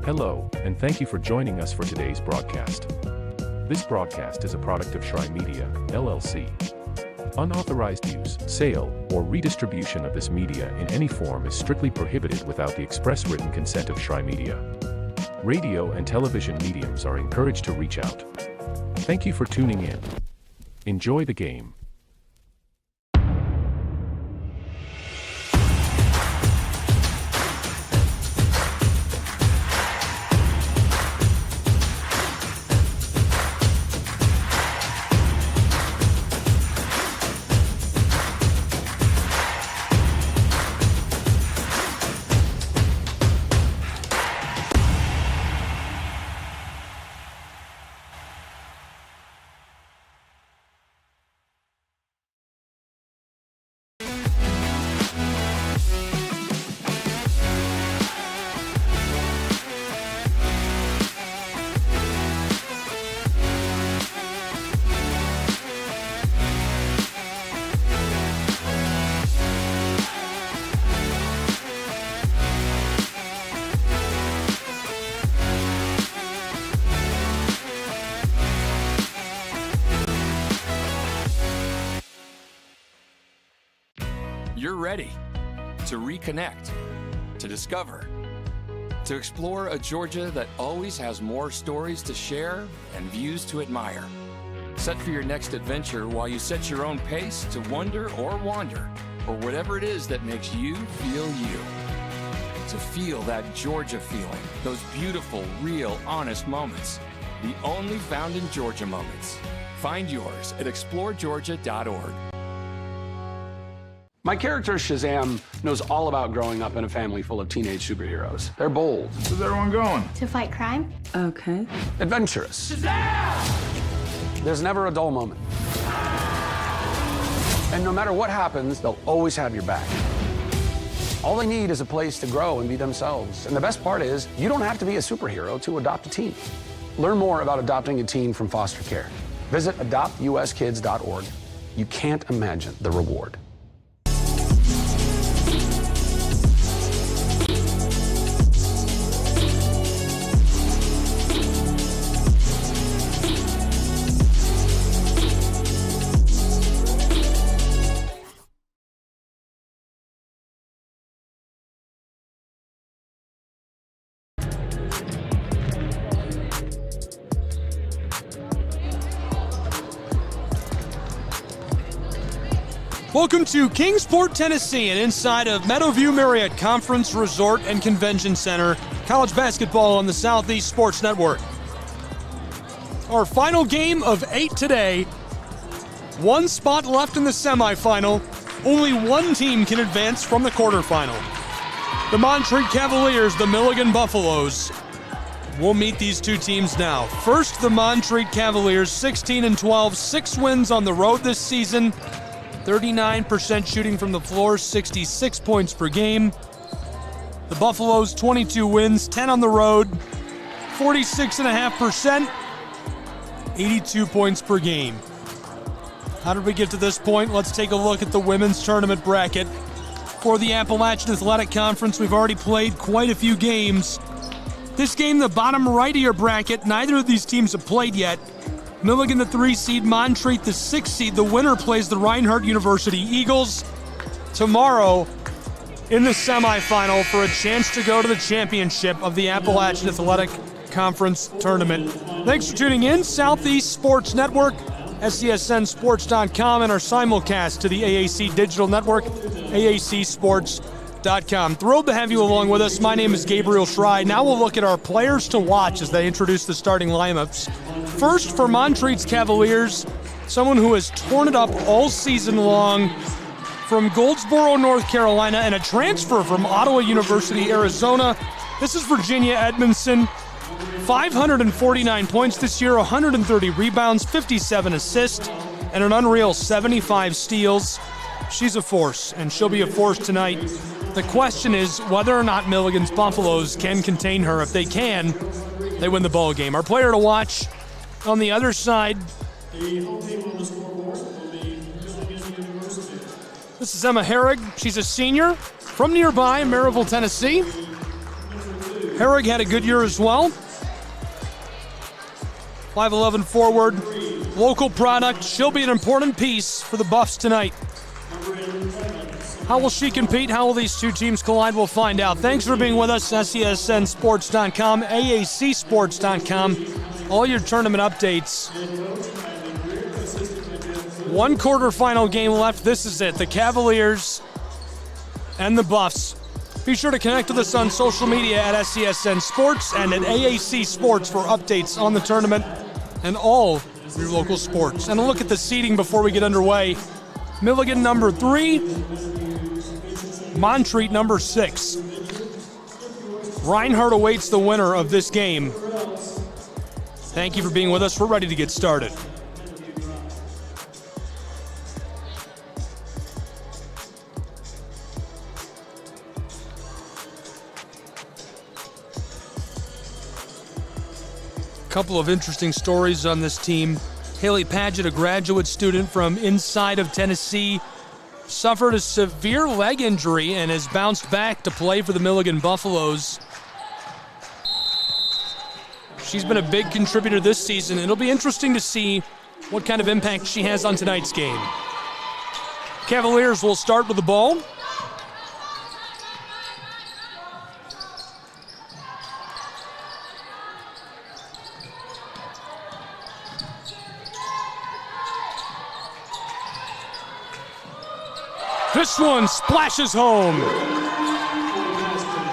Hello, and thank you for joining us for today's broadcast. This broadcast is a product of Shry Media, LLC. Unauthorized use, sale, or redistribution of this media in any form is strictly prohibited without the express written consent of Shry Media. Radio and television mediums are encouraged to reach out. Thank you for tuning in. Enjoy the game. You're ready to reconnect, to discover, to explore a Georgia that always has more stories to share and views to admire. Set for your next adventure while you set your own pace to wonder or wander, or whatever it is that makes you feel you. To feel that Georgia feeling, those beautiful, real, honest moments. The only found in Georgia moments. Find yours at exploregeorgia.org. My character, Shazam, knows all about growing up in a family full of teenage superheroes. They're bold. Where's everyone going? To fight crime? Okay. Adventurous. Shazam! There's never a dull moment. And no matter what happens, they'll always have your back. All they need is a place to grow and be themselves. And the best part is, you don't have to be a superhero to adopt a teen. Learn more about adopting a teen from foster care. Visit adoptuskids.org. You can't imagine the reward. Welcome to Kingsport, Tennessee, and inside of Meadowview Marriott Conference Resort and Convention Center, college basketball on the Southeast Sports Network. Our final game of 8 today. One spot left in the semifinal. Only one team can advance from the quarterfinal. The Montreat Cavaliers, the Milligan Buffaloes. We'll meet these two teams now. First, the Montreat Cavaliers, 16-12, 6 wins on the road this season. 39% shooting from the floor, 66 points per game. The Buffaloes, 22 wins, 10 on the road, 46.5%, 82 points per game. How did we get to this point? Let's take a look at the women's tournament bracket. For the Appalachian Athletic Conference, we've already played quite a few games. This game, the bottom right of your bracket, neither of these teams have played yet. Milligan, the 3 seed, Montreat, the 6 seed. The winner plays the Reinhardt University Eagles tomorrow in the semifinal for a chance to go to the championship of the Appalachian Athletic Conference Tournament. Thanks for tuning in. Southeast Sports Network, SCSNSports.com, and our simulcast to the AAC Digital Network, AACSports.com. Thrilled to have you along with us. My name is Gabriel Shry. Now we'll look at our players to watch as they introduce the starting lineups. First, for Montreat's Cavaliers, someone who has torn it up all season long from Goldsboro, North Carolina, and a transfer from Ottawa University, Arizona. This is Virginia Edmondson. 549 points this year, 130 rebounds, 57 assists, and an unreal 75 steals. She's a force, and she'll be a force tonight. The question is whether or not Milligan's Buffaloes can contain her. If they can, they win the ball game. Our player to watch on the other side, this is Emma Herrig. She's a senior from nearby Maryville, Tennessee. Herrig had a good year as well. 5'11" forward, local product. She'll be an important piece for the Buffs tonight. How will she compete? How will these two teams collide? We'll find out. Thanks for being with us. SESNsports.com, AACsports.com. All your tournament updates. One quarterfinal game left. This is it. The Cavaliers and the Buffs. Be sure to connect with us on social media at SESN Sports and at AAC Sports for updates on the tournament and all your local sports. And a look at the seeding before we get underway. Milligan number 3, Montreat number 6. Reinhardt awaits the winner of this game. Thank you for being with us. We're ready to get started. Couple of interesting stories on this team. Haley Padgett, a graduate student from inside of Tennessee, suffered a severe leg injury and has bounced back to play for the Milligan Buffaloes. She's been a big contributor this season. It'll be interesting to see what kind of impact she has on tonight's game. Cavaliers will start with the ball. This one splashes home.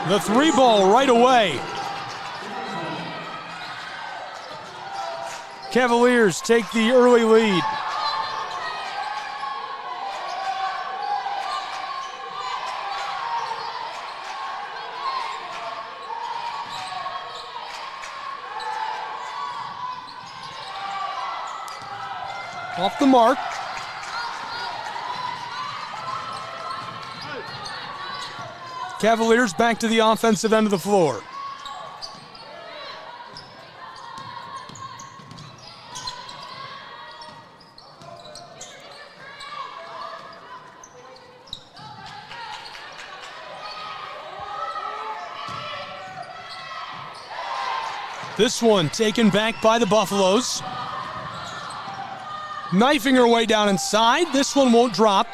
The 3 ball right away. Cavaliers take the early lead. Off the mark. Cavaliers back to the offensive end of the floor. This one taken back by the Buffaloes. Knifing her way down inside. This one won't drop.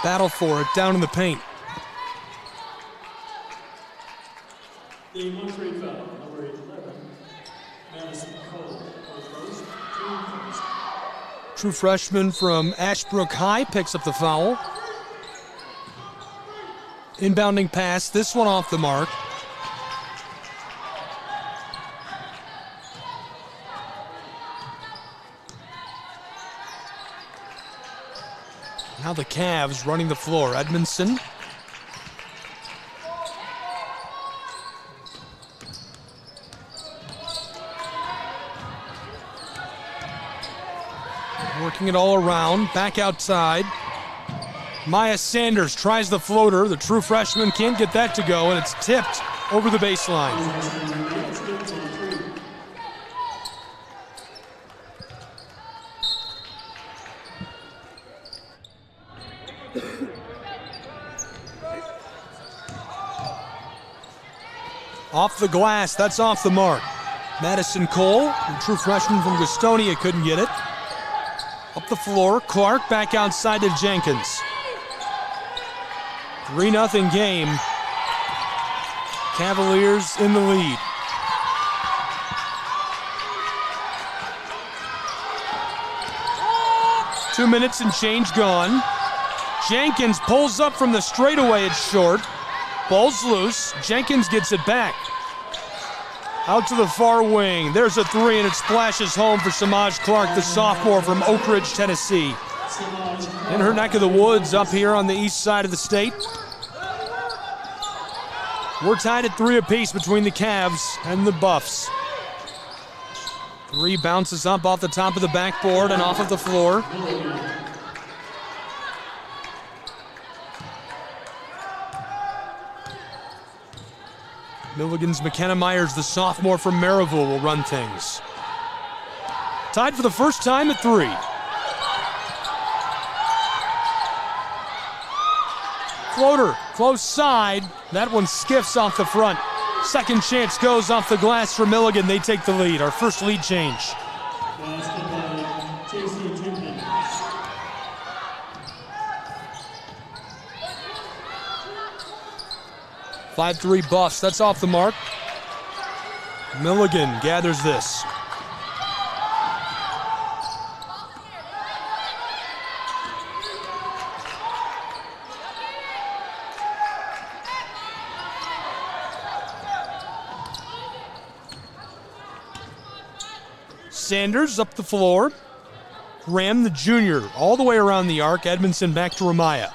Battle for it down in the paint. The Montreat foul, number 11, Madison Cole. True freshman from Ashbrook High picks up the foul. Inbounding pass, this one off the mark. Now the Cavs running the floor. Edmondson. Working it all around, back outside. Maya Sanders tries the floater. The true freshman can't get that to go, and it's tipped over the baseline. Off the glass, that's off the mark. Madison Cole, the true freshman from Gastonia, couldn't get it. Up the floor, Clark back outside to Jenkins. 3-0 game. Cavaliers in the lead. Two minutes and change gone. Jenkins pulls up from the straightaway, it's short. Ball's loose, Jenkins gets it back. Out to the far wing, there's a 3 and it splashes home for Samaj Clark, the sophomore from Oak Ridge, Tennessee. In her neck of the woods up here on the east side of the state. We're tied at 3 apiece between the Cavs and the Buffs. 3 bounces up off the top of the backboard and off of the floor. Milligan's McKenna Myers, the sophomore from Maryville, will run things. Tied for the first time at 3. Floater, Close side. That one skiffs off the front. Second chance goes off the glass for Milligan. They take the lead. Our first lead change. Basketball, JC Jenkins. Five 3 Buffs. That's off the mark. Milligan gathers this. Sanders up the floor. Graham, the junior, all the way around the arc. Edmondson back to Ramaya.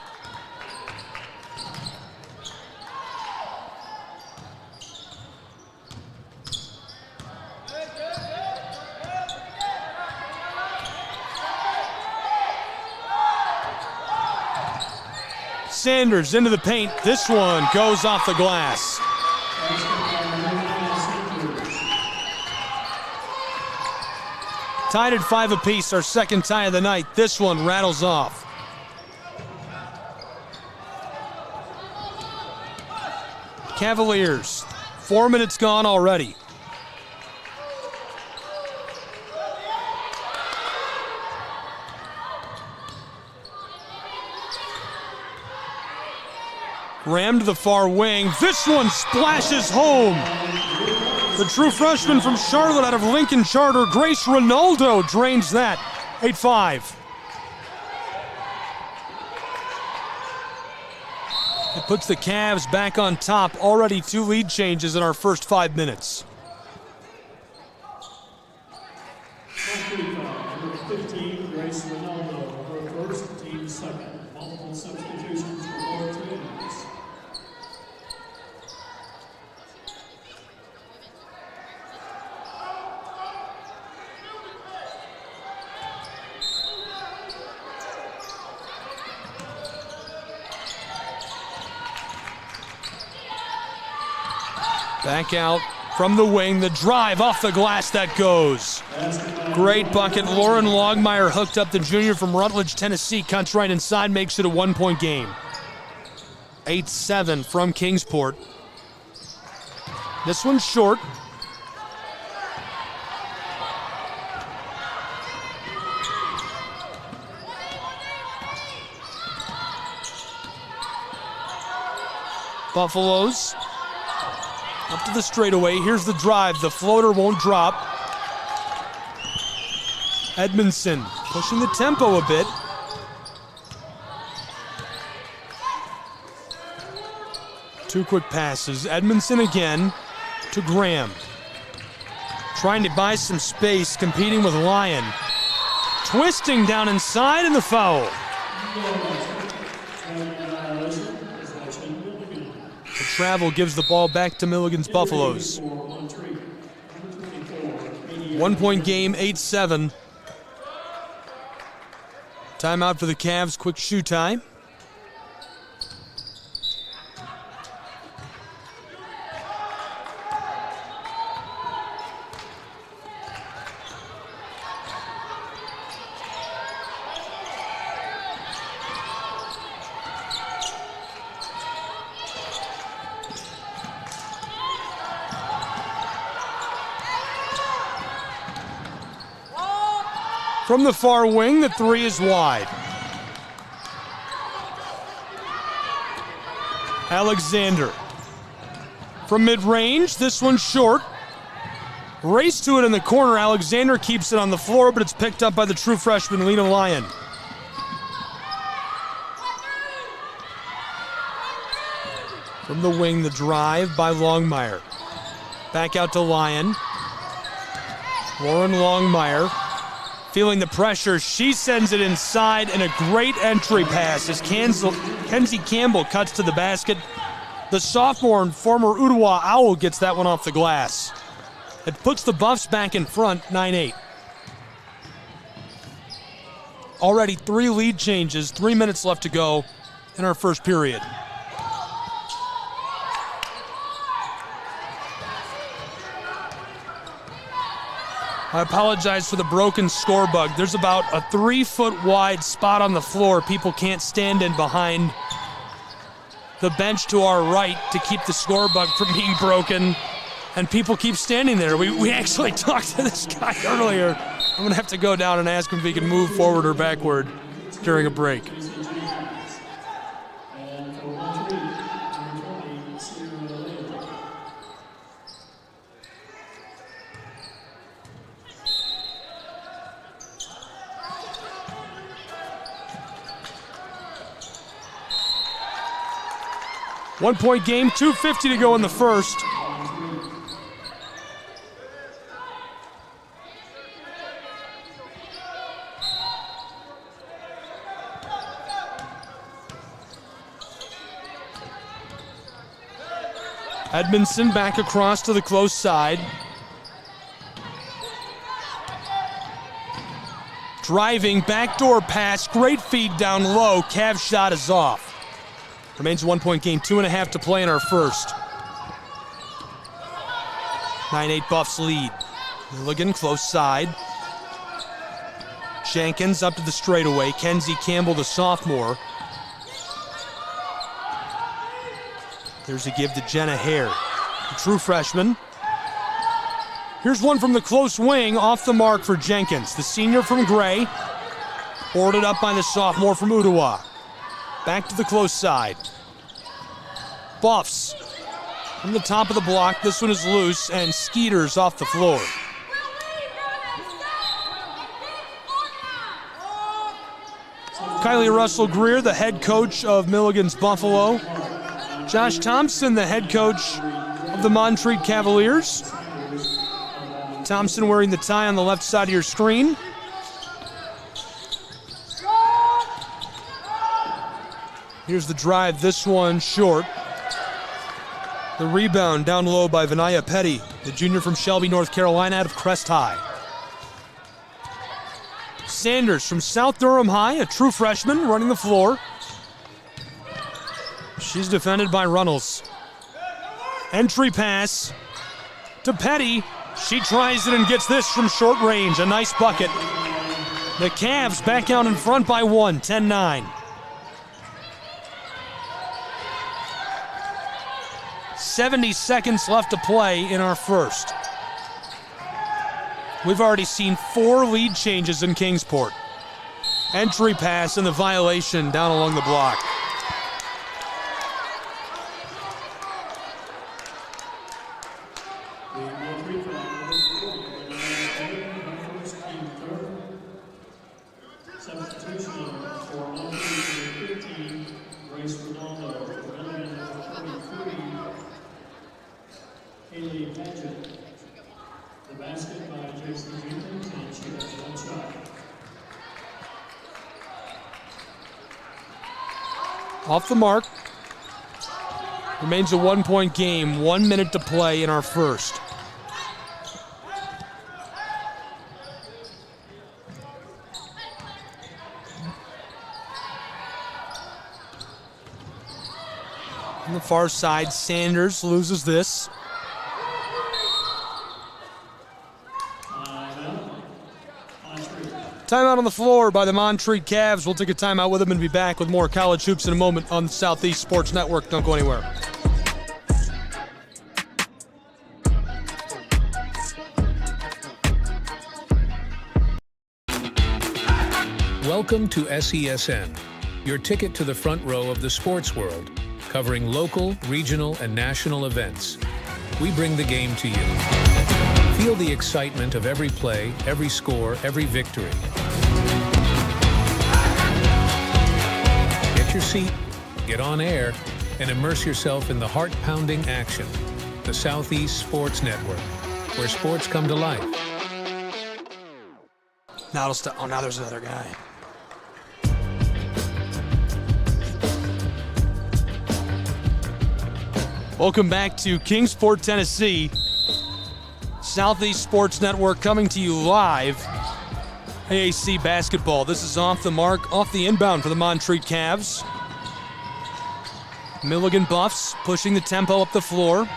Sanders into the paint. This one goes off the glass. Tied at 5 apiece, our second tie of the night. This one rattles off. Cavaliers, 4 minutes gone already. Ram to the far wing. This one splashes home. The true freshman from Charlotte out of Lincoln Charter, Grace Ronaldo, drains that. 8-5. It puts the Cavs back on top. Already 2 lead changes in our first 5 minutes. Number 15, Grace Ronaldo, her first, team second. Multiple substitutions for both teams. Back out from the wing, the drive off the glass that goes. Great bucket. Lauren Longmire hooked up the junior from Rutledge, Tennessee, cuts right inside, makes it a 1-point game. 8-7 from Kingsport. This one's short. Buffaloes up to the straightaway. Here's the drive. The floater won't drop. Edmondson pushing the tempo a bit. Two quick passes. Edmondson again to Graham. Trying to buy some space, competing with Lyon. Twisting down inside and the foul. The travel gives the ball back to Milligan's Buffaloes. 1-point game, 8-7. Timeout for the Cavs, quick shoe tie. From the far wing, the three is wide. Alexander. From mid-range, this one's short. Race to it in the corner. Alexander keeps it on the floor, but it's picked up by the true freshman, Lena Lyon. From the wing, the drive by Longmire. Back out to Lyon. Lauren Longmire. Feeling the pressure, she sends it inside, and a great entry pass as Kenzie Campbell cuts to the basket. The sophomore and former Ottawa Owl gets that one off the glass. It puts the Buffs back in front, 9-8. Already 3 lead changes, 3 minutes left to go in our first period. I apologize for the broken score bug. There's about a 3-foot wide spot on the floor people can't stand in behind the bench to our right to keep the score bug from being broken, and people keep standing there. We actually talked to this guy earlier. I'm going to have to go down and ask him if he can move forward or backward during a break. And for Montreat, number 20, Milligan. One-point game, 2:50 to go in the first. Edmondson back across to the close side. Driving, backdoor pass, great feed down low. Cavs shot is off. Remains a 1-point game, 2.5 to play in our first. 9-8 Buffs lead. Milligan close side. Jenkins up to the straightaway. Kenzie Campbell, the sophomore. There's a give to Jenna Hare, the true freshman. Here's one from the close wing, off the mark for Jenkins. The senior from Gray, boarded up by the sophomore from Ottawa. Back to the close side. Buffs from the top of the block. This one is loose, and Skeeter's off the floor. Kylie Russell-Greer, the head coach of Milligan's Buffalo. Josh Thompson, the head coach of the Montreat Cavaliers. Thompson wearing the tie on the left side of your screen. Here's the drive, this one short. The rebound down low by Vinaya Petty, the junior from Shelby, North Carolina, out of Crest High. Sanders from South Durham High, a true freshman, running the floor. She's defended by Runnels. Entry pass to Petty. She tries it and gets this from short range. A nice bucket. The Cavs back out in front by 1, 10-9. 70 seconds left to play in our first. We've already seen 4 lead changes in Kingsport. Entry pass and the violation down along the block. Off the mark. Remains a 1-point game, 1 minute to play in our first. On the far side, Sanders loses this. Timeout on the floor by the Montreat Cavs. We'll take a timeout with them and be back with more college hoops in a moment on the Southeast Sports Network. Don't go anywhere. Welcome to SESN, your ticket to the front row of the sports world, covering local, regional, and national events. We bring the game to you. Feel the excitement of every play, every score, every victory. Get your seat, get on air, and immerse yourself in the heart-pounding action. The Southeast Sports Network, where sports come to life. Now it'll stop. Oh, now there's another guy. Welcome back to Kingsport, Tennessee. Southeast Sports Network coming to you live. AAC basketball. This is off the mark, off the inbound for the Montreat Cavs. Milligan Buffs pushing the tempo up the floor.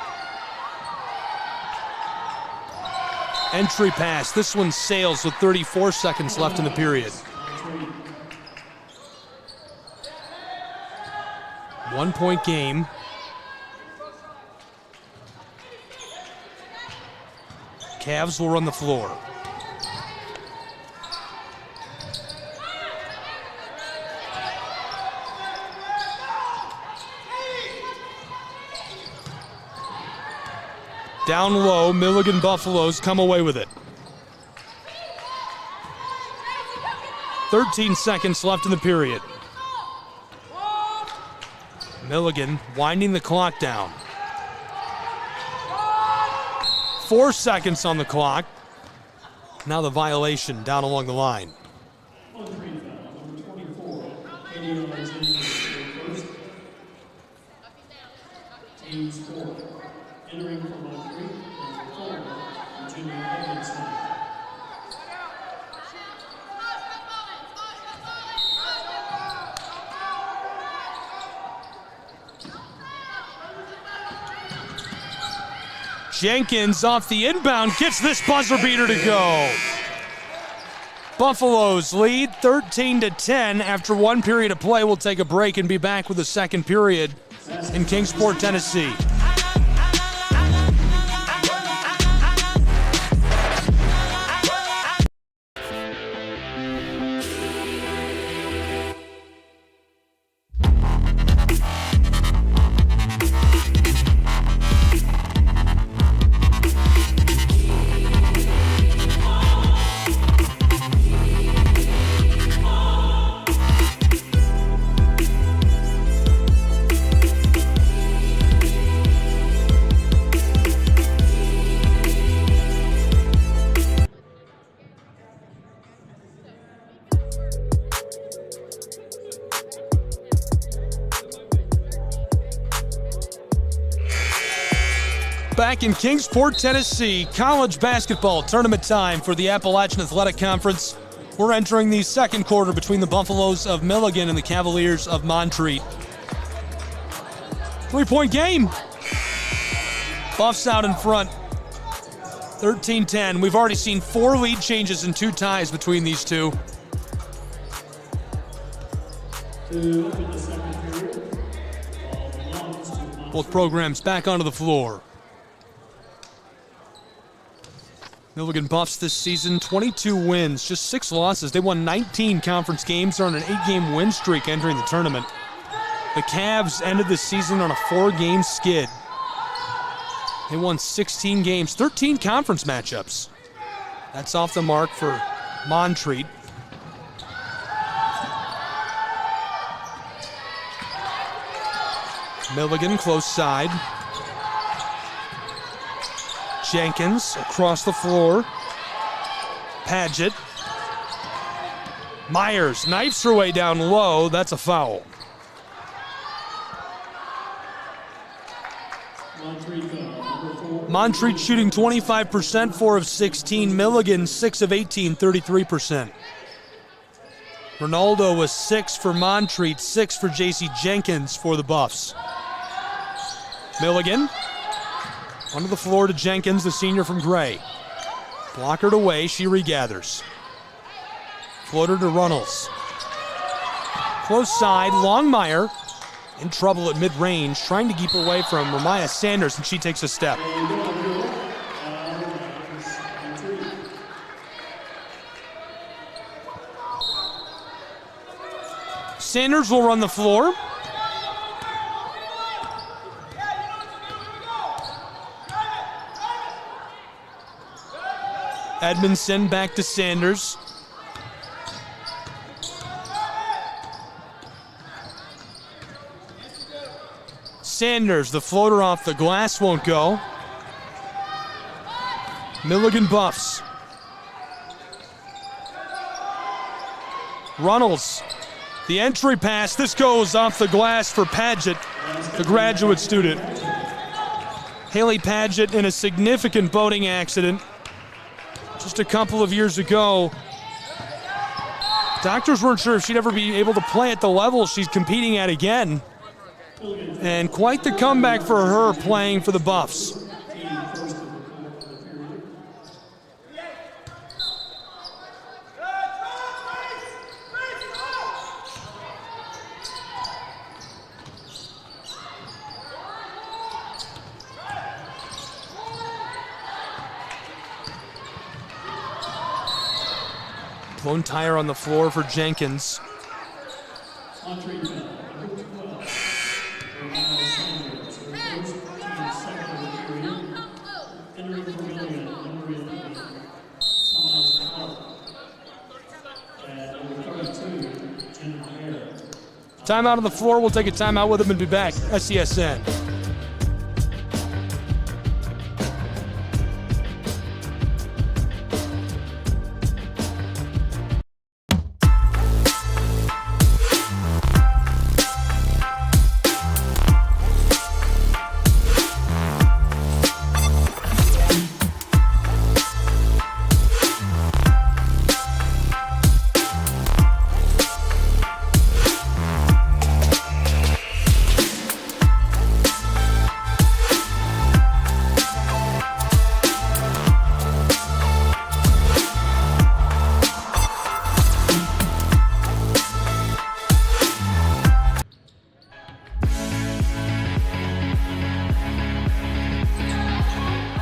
Entry pass. This one sails with 34 seconds left in the period. 1-point game. Cavs will run the floor. Down low, Milligan Buffaloes come away with it. 13 seconds left in the period. Milligan winding the clock down. 4 seconds on the clock. Now the violation down along the line. Montreat foul, number 24, Katie Alexander, first. Team sport. Entering from Montreat, number 4, Virginia Edmondson. Jenkins off the inbound gets this buzzer beater to go. Buffaloes lead 13-10 after 1 period of play. We'll take a break and be back with the second period in Kingsport, Tennessee. Back in Kingsport, Tennessee, college basketball tournament time for the Appalachian Athletic Conference. We're entering the second quarter between the Buffaloes of Milligan and the Cavaliers of Montreat. 3-point game. Buffs out in front. 13-10. We've already seen 4 lead changes and 2 ties between these two. Both programs back onto the floor. Milligan Buffs this season, 22 wins, just 6 losses. They won 19 conference games. They're on an 8-game win streak entering the tournament. The Cavs ended the season on a 4-game skid. They won 16 games, 13 conference matchups. That's off the mark for Montreat. Milligan close side. Jenkins across the floor. Paget. Myers knifes her way down low. That's a foul. Montreat shooting 25%, 4 of 16. Milligan 6 of 18, 33%. Ronaldo was 6 for Montreat, 6 for J.C. Jenkins for the Buffs. Milligan onto the floor to Jenkins, the senior from Gray. Blockered away, she regathers. Floater to Runnels. Close side, Longmire in trouble at mid-range, trying to keep away from Ramaya Sanders, and she takes a step. Sanders will run the floor. Edmondson back to Sanders. Sanders, the floater off the glass won't go. Milligan Buffs. Runnels, the entry pass. This goes off the glass for Paget, the graduate student. Haley Paget in a significant boating accident just a couple of years ago. Doctors weren't sure if she'd ever be able to play at the level she's competing at again. And quite the comeback for her playing for the Buffs. Blown tire on the floor for Jenkins. Montreat foul, number 12. Ohio Sanders, their first and second of the period. Entering for Milligan, number 11, Samaj Clark. And number 32, Jen Hare. Timeout on the floor. We'll take a timeout with him and be back. SESN.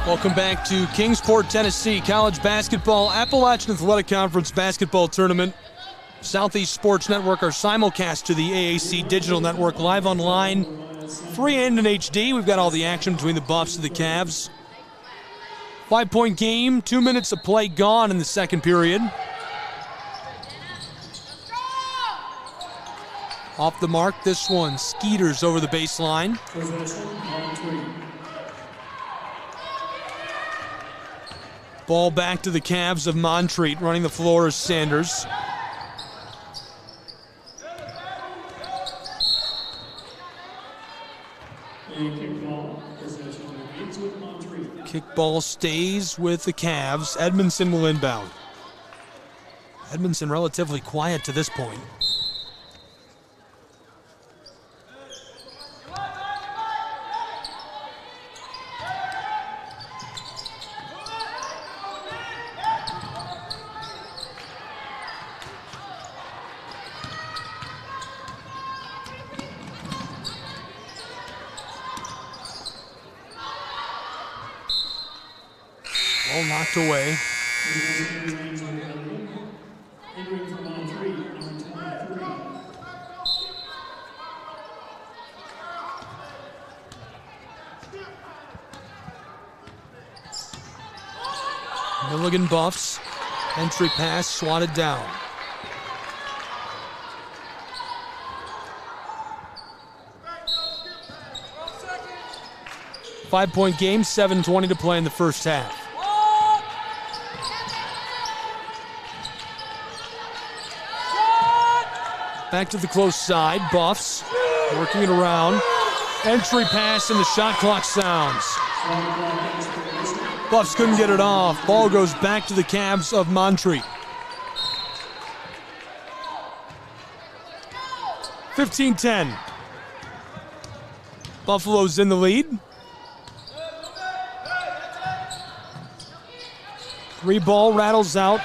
Welcome back to Kingsport, Tennessee. College basketball, Appalachian Athletic Conference basketball tournament. Southeast Sports Network, our simulcast to the AAC Digital Network, live online, free and in HD. We've got all the action between the Buffs and the Cavs. 5-point game, 2 minutes of play gone in the second period. Off the mark, this one, Skeeters over the baseline. Possession, Montreat. Ball back to the Cavs of Montreat. Running the floor is Sanders. And kickball, possession remains with Montreat. Kickball stays with the Cavs. Edmondson will inbound. Edmondson relatively quiet to this point. Ball knocked away. Entering for Montreat, number 23. Milligan Buffs. Entry pass swatted down. Five-point game, 7:20 to play in the first half. Back to the close side, Buffs working it around. Entry pass and the shot clock sounds. Buffs couldn't get it off. Ball goes back to the Cavs of Montreat. 15-10. Buffalo's in the lead. 3 ball rattles out.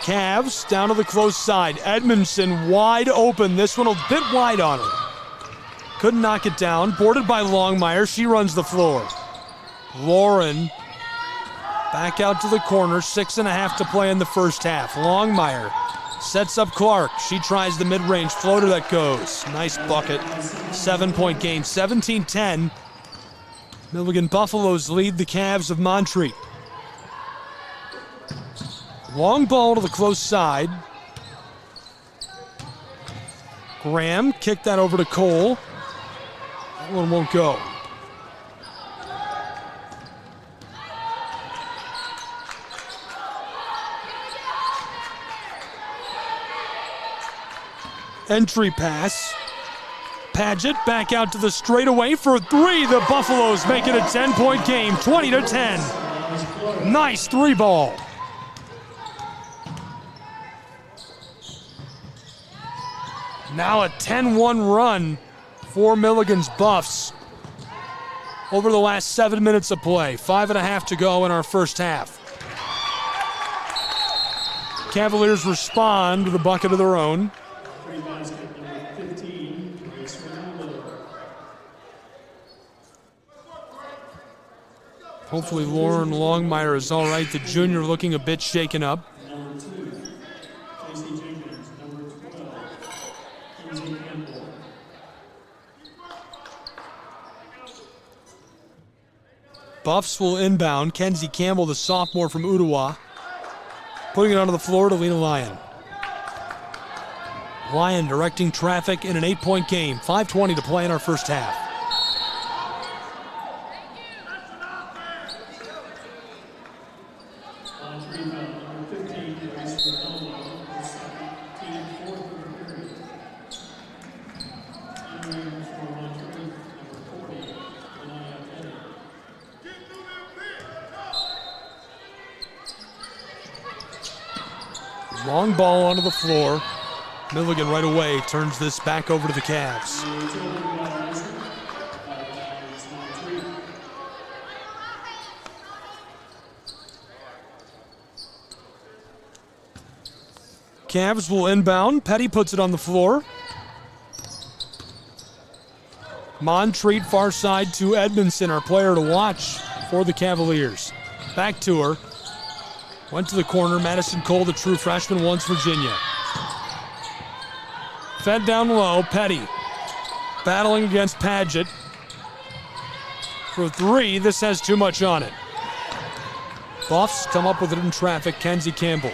Cavs down to the close side. Edmondson wide open. This one a bit wide on her. Couldn't knock it down. Boarded by Longmire. She runs the floor. Lauren back out to the corner. 6.5 to play in the first half. Longmire sets up Clark. She tries the mid-range floater that goes. Nice bucket. 7-point game. 17-10. Milligan Buffaloes lead the Cavs of Montreat. Long ball to the close side. Graham kicked that over to Cole. That one won't go. Entry pass. Paget back out to the straightaway for 3. The Buffaloes make it a 10-point game, 20-10. Nice 3 ball. Now a 10-1 run for Milligan's Buffs over the last 7 minutes of play. 5.5 to go in our first half. Cavaliers respond with a bucket of their own. Free basket, number Hopefully Lauren Longmire is all right. The junior looking a bit shaken up. Number 2, Casey Jenkins. Number 12, Kenzie Campbell. Buffs will inbound. Kenzie Campbell, the sophomore from Ottawa, putting it onto the floor to Lena Lyon. Lyon directing traffic in an 8-point game. 5:20 to play in our first half. Montreat, number 15, Grace Ronaldo, her second, team fourth of the period. Entering for Montreat, number 40, Anaya Petty. Long ball onto the floor. Milligan right away turns this back over to the Cavs. Cavs will inbound. Petty puts it on the floor. Montreat far side to Edmondson, our player to watch for the Cavaliers. Back to her. Went to the corner. Madison Cole, the true freshman, wants Virginia. Fed down low. Petty battling against Padgett. For 3, this has too much on it. Buffs come up with it in traffic. Kenzie Campbell.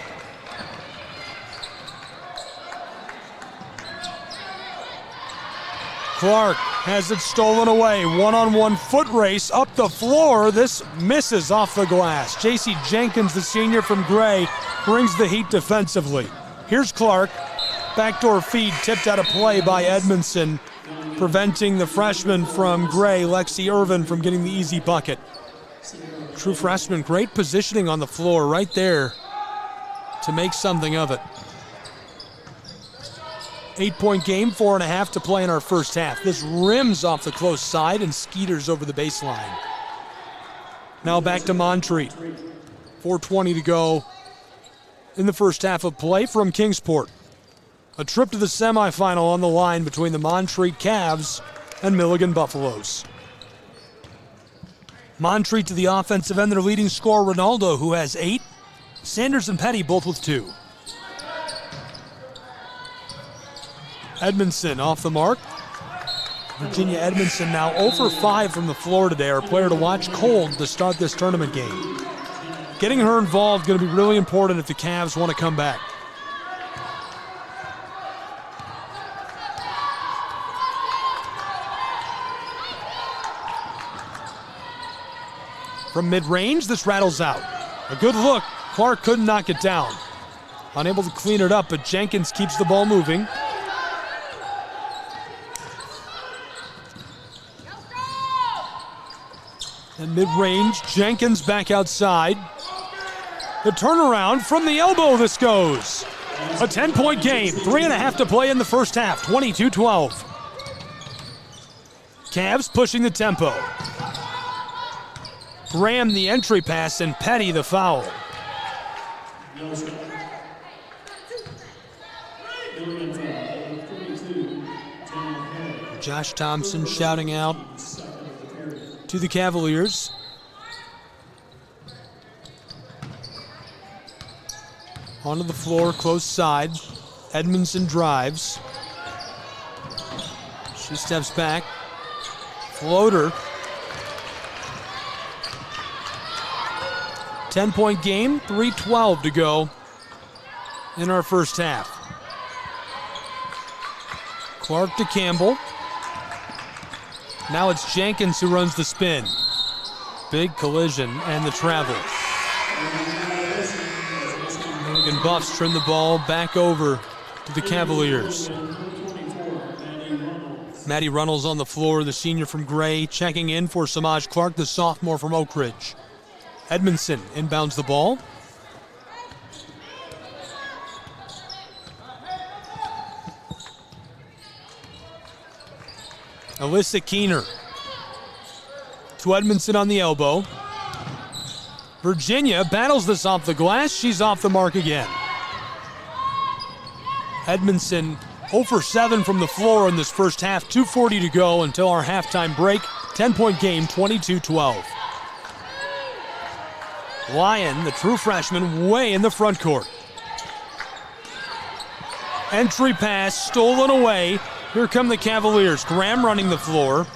Clark has it stolen away. One-on-one foot race up the floor. This misses off the glass. J.C. Jenkins, the senior from Gray, brings the heat defensively. Here's Clark. Backdoor feed tipped out of play by Edmondson, preventing the freshman from Gray, Lexi Irvin, from getting the easy bucket. True freshman, great positioning on the floor right there to make something of it. 8-point game, 4.5 to play in our first half. This rims off the close side and skeeters over the baseline. Now back to Montreat. 4:20 to go in the first half of play from Kingsport. A trip to the semifinal on the line between the Montreat Cavs and Milligan Buffaloes. Montreat to the offensive end, their leading scorer Ronaldo, who has 8. Sanders and Petty both with 2. Edmondson off the mark. Virginia Edmondson now 0 for 5 from the floor today. Our player to watch, cold to start this tournament game. Getting her involved is going to be really important if the Cavs want to come back. From mid-range, this rattles out. A good look. Clark couldn't knock it down. Unable to clean it up, but Jenkins keeps the ball moving. And mid-range, Jenkins back outside. The turnaround from the elbow, this goes. A 10-point game, 3.5 to play in the first half, 22-12. Cavs pushing the tempo. Graham the entry pass and Petty the foul. Josh Thompson shouting out to the Cavaliers. Onto the floor, close side. Edmondson drives. She steps back. Floater. 10-point game, 3:12 to go in our first half. Clark to Campbell. Now it's Jenkins who runs the spin. Big collision and the travel. Milligan Buffs trim the ball back over to the Cavaliers. Maddie Runnels on the floor, the senior from Gray, checking in for Samaj Clark, the sophomore from Oak Ridge. Edmondson inbounds the ball. Alyssa Keener to Edmondson on the elbow. Virginia battles this off the glass. She's off the mark again. Edmondson 0 for 7 from the floor in this first half. 2:40 to go until our halftime break. 10-point game, 22-12. Lyon, the true freshman, way in the front court. Entry pass stolen away. Here come the Cavaliers. Graham running the floor.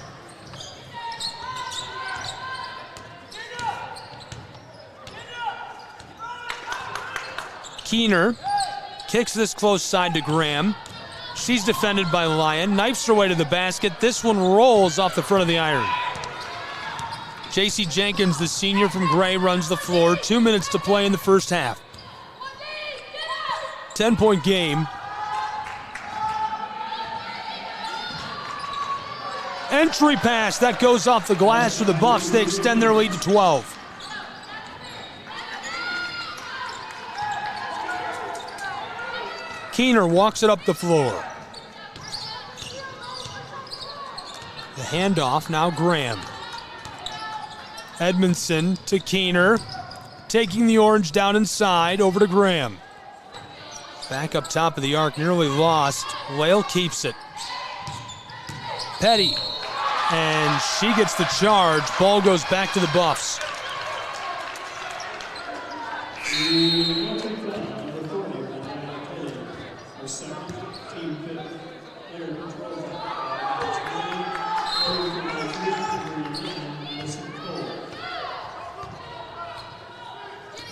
Keener kicks this close side to Graham. She's defended by Lyon. Knifes her way to the basket. This one rolls off the front of the iron. J.C. Jenkins, the senior from Gray, runs the floor. 2 minutes to play in the first half. 10-point game. Entry pass. That goes off the glass for the Buffs. They extend their lead to 12. Keener walks it up the floor. The handoff, now Graham. Edmondson to Keener. Taking the orange down inside, over to Graham. Back up top of the arc, nearly lost. Lael keeps it. Petty. And she gets the charge. Ball goes back to the Buffs.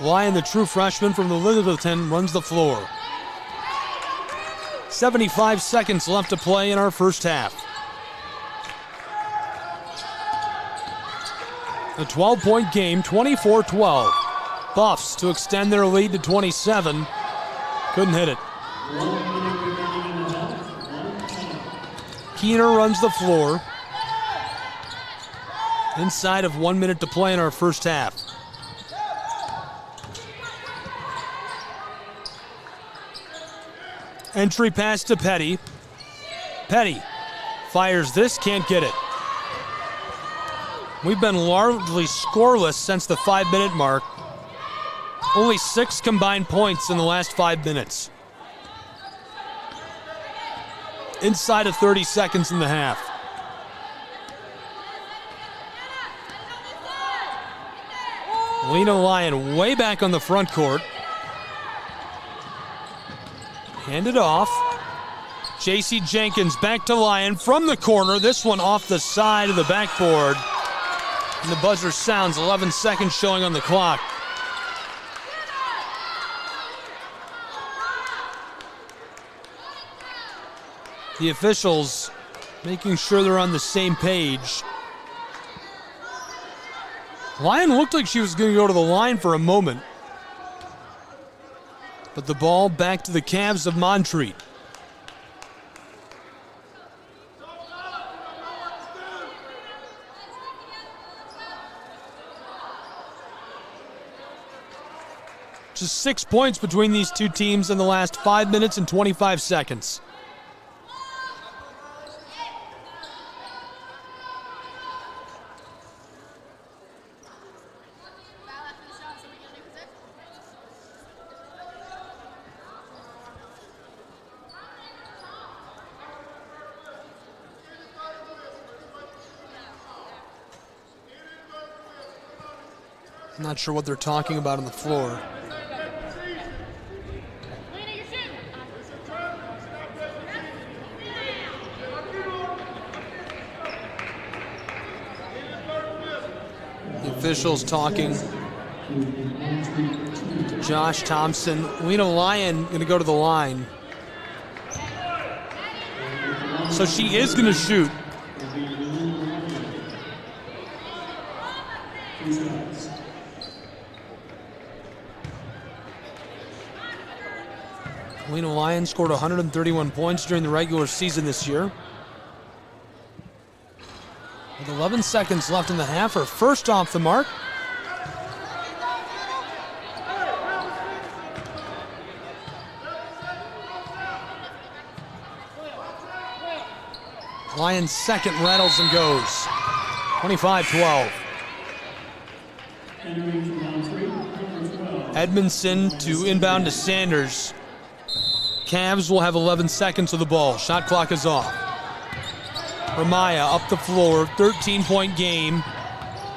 Lyon, the true freshman from the Littleton, runs the floor. 75 seconds left to play in our first half. A 12-point game, 24-12. Buffs to extend their lead to 27. Couldn't hit it. Keener runs the floor. Inside of 1 minute to play in our first half. Entry pass to Petty. Petty fires this, can't get it. We've been largely scoreless since the 5-minute mark. Only 6 combined points in the last 5 minutes. Inside of 30 seconds in the half. Lena Lyon way back on the front court. Handed off. J.C. Jenkins back to Lyon from the corner. This one off the side of the backboard. And the buzzer sounds, 11 seconds showing on the clock. The officials making sure they're on the same page. Lyon looked like she was going to go to the line for a moment. But the ball back to the Cavs of Montreat. Just 6 points between these two teams in the last 5 minutes and 25 seconds. I'm not sure what they're talking about on the floor. The officials talking to Josh Thompson. Lena Lyon going to go to the line. So she is going to shoot. Lena Lyon scored 131 points during the regular season this year. With 11 seconds left in the half, her first off the mark. Lyon's second rattles and goes. 25-12. Edmondson to inbound to Sanders. Cavs will have 11 seconds of the ball. Shot clock is off. Ramaya up the floor, 13-point game.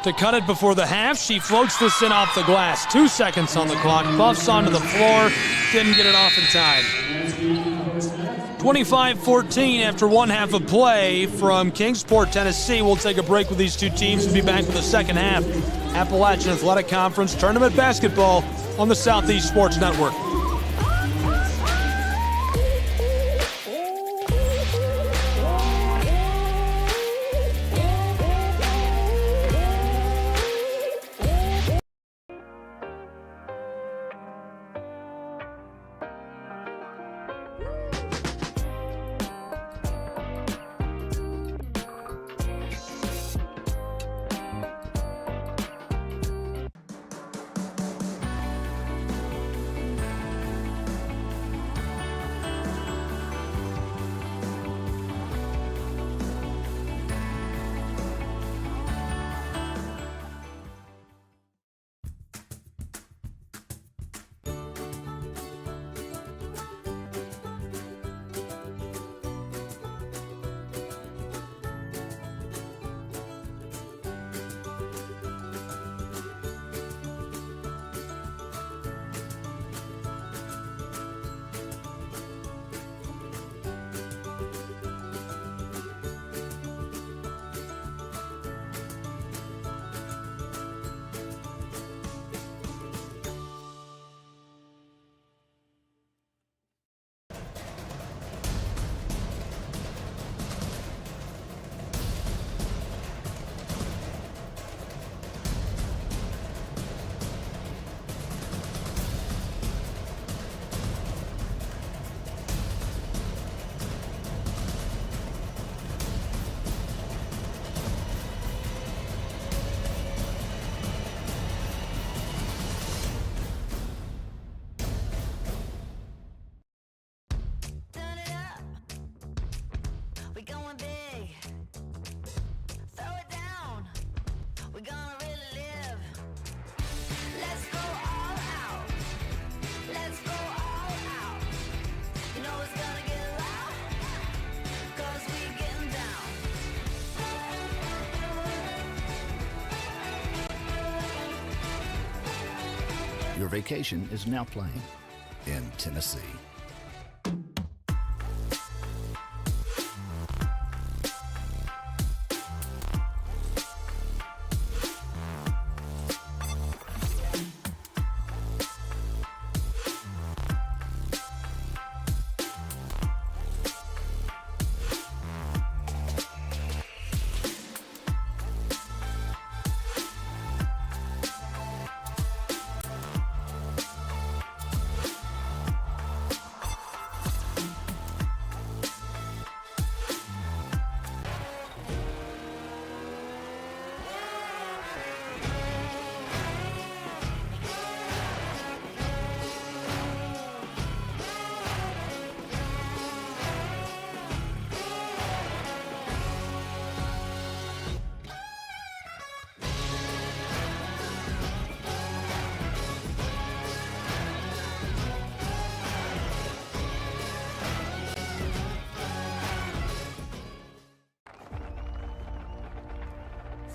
to cut it before the half. She floats this in off the glass. 2 seconds on the clock. Buffs onto the floor. Didn't get it off in time. 25-14 after one half of play from Kingsport, Tennessee. We'll take a break with these two teams and be back with the second half. Appalachian Athletic Conference Tournament Basketball on the Southeast Sports Network. Your vacation is now playing in Tennessee.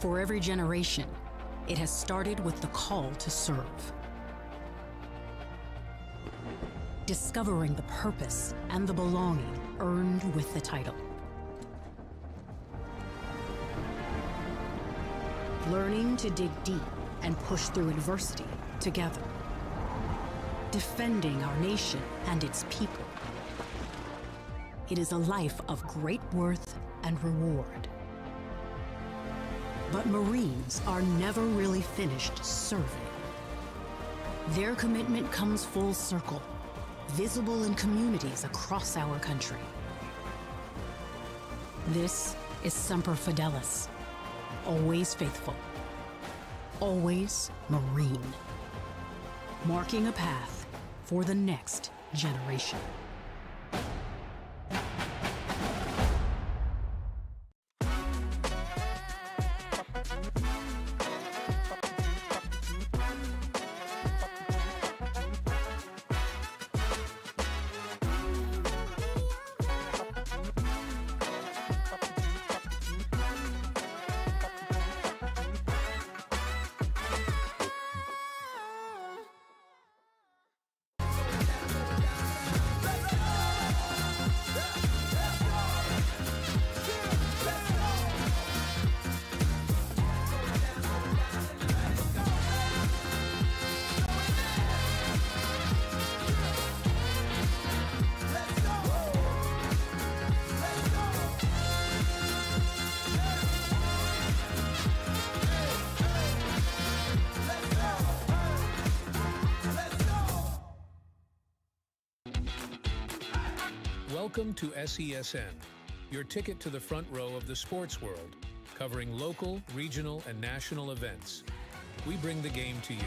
For every generation, it has started with the call to serve. Discovering the purpose and the belonging earned with the title. Learning to dig deep and push through adversity together. Defending our nation and its people. It is a life of great worth and reward. But Marines are never really finished serving. Their commitment comes full circle, visible in communities across our country. This is Semper Fidelis, always faithful, always Marine, marking a path for the next generation. Welcome to SESN, your ticket to the front row of the sports world, covering local, regional, and national events. We bring the game to you.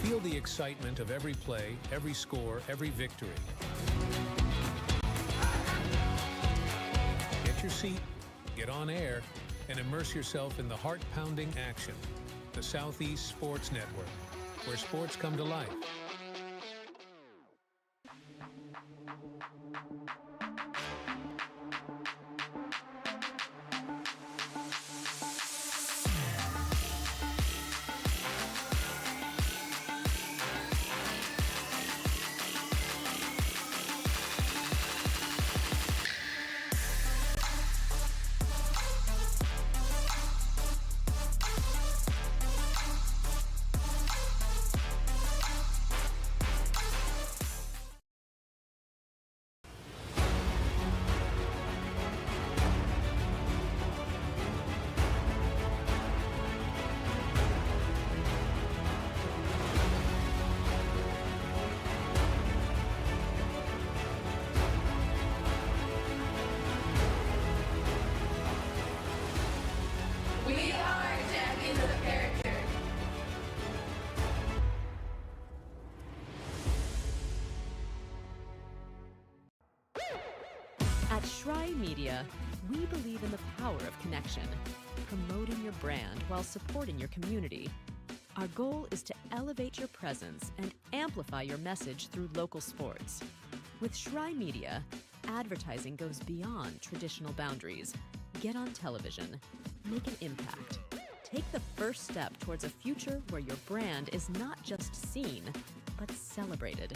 Feel the excitement of every play, every score, every victory. Get your seat, get on air, and immerse yourself in the heart-pounding action. The Southeast Sports Network, where sports come to life. At Shry Media, we believe in the power of connection, promoting your brand while supporting your community. Our goal is to elevate your presence and amplify your message through local sports. With Shry Media, advertising goes beyond traditional boundaries. Get on television, make an impact. Take the first step towards a future where your brand is not just seen, but celebrated.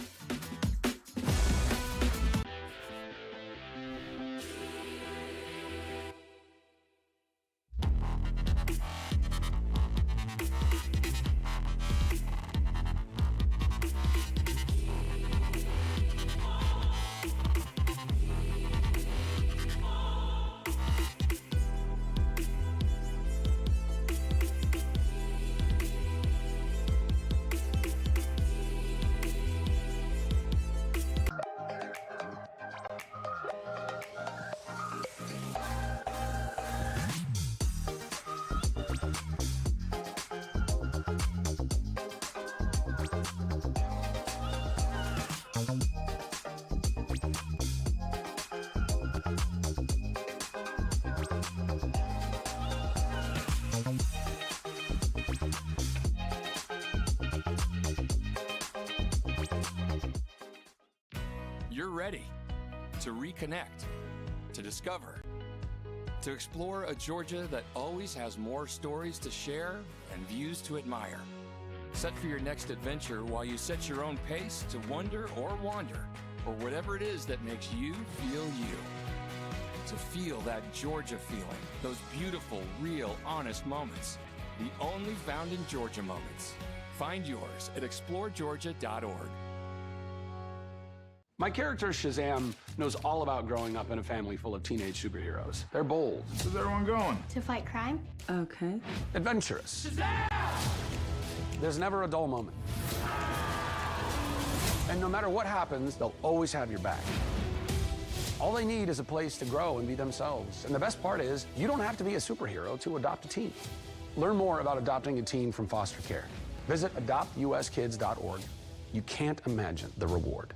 You're ready to reconnect, to discover, to explore a Georgia that always has more stories to share and views to admire. Set for your next adventure while you set your own pace to wonder or wander, or whatever it is that makes you feel you. To feel that Georgia feeling, those beautiful, real, honest moments. The only found in Georgia moments. Find yours at exploregeorgia.org. My character, Shazam, knows all about growing up in a family full of teenage superheroes. They're bold. Where's everyone going? To fight crime. Okay. Adventurous. Shazam! There's never a dull moment. And no matter what happens, they'll always have your back. All they need is a place to grow and be themselves. And the best part is, you don't have to be a superhero to adopt a teen. Learn more about adopting a teen from foster care. Visit adoptuskids.org. You can't imagine the reward.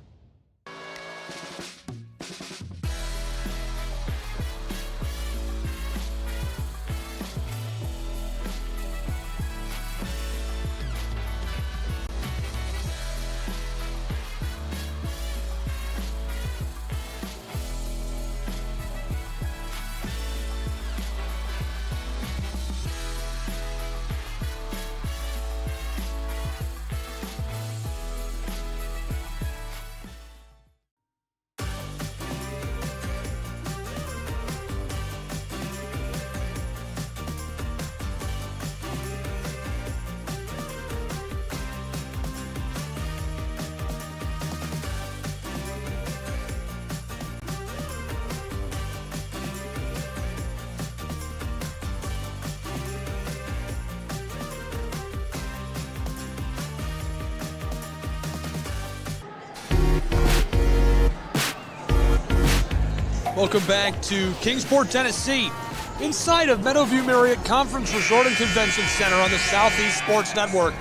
Welcome back to Kingsport, Tennessee, inside of Meadowview Marriott Conference Resort and Convention Center on the Southeast Sports Network.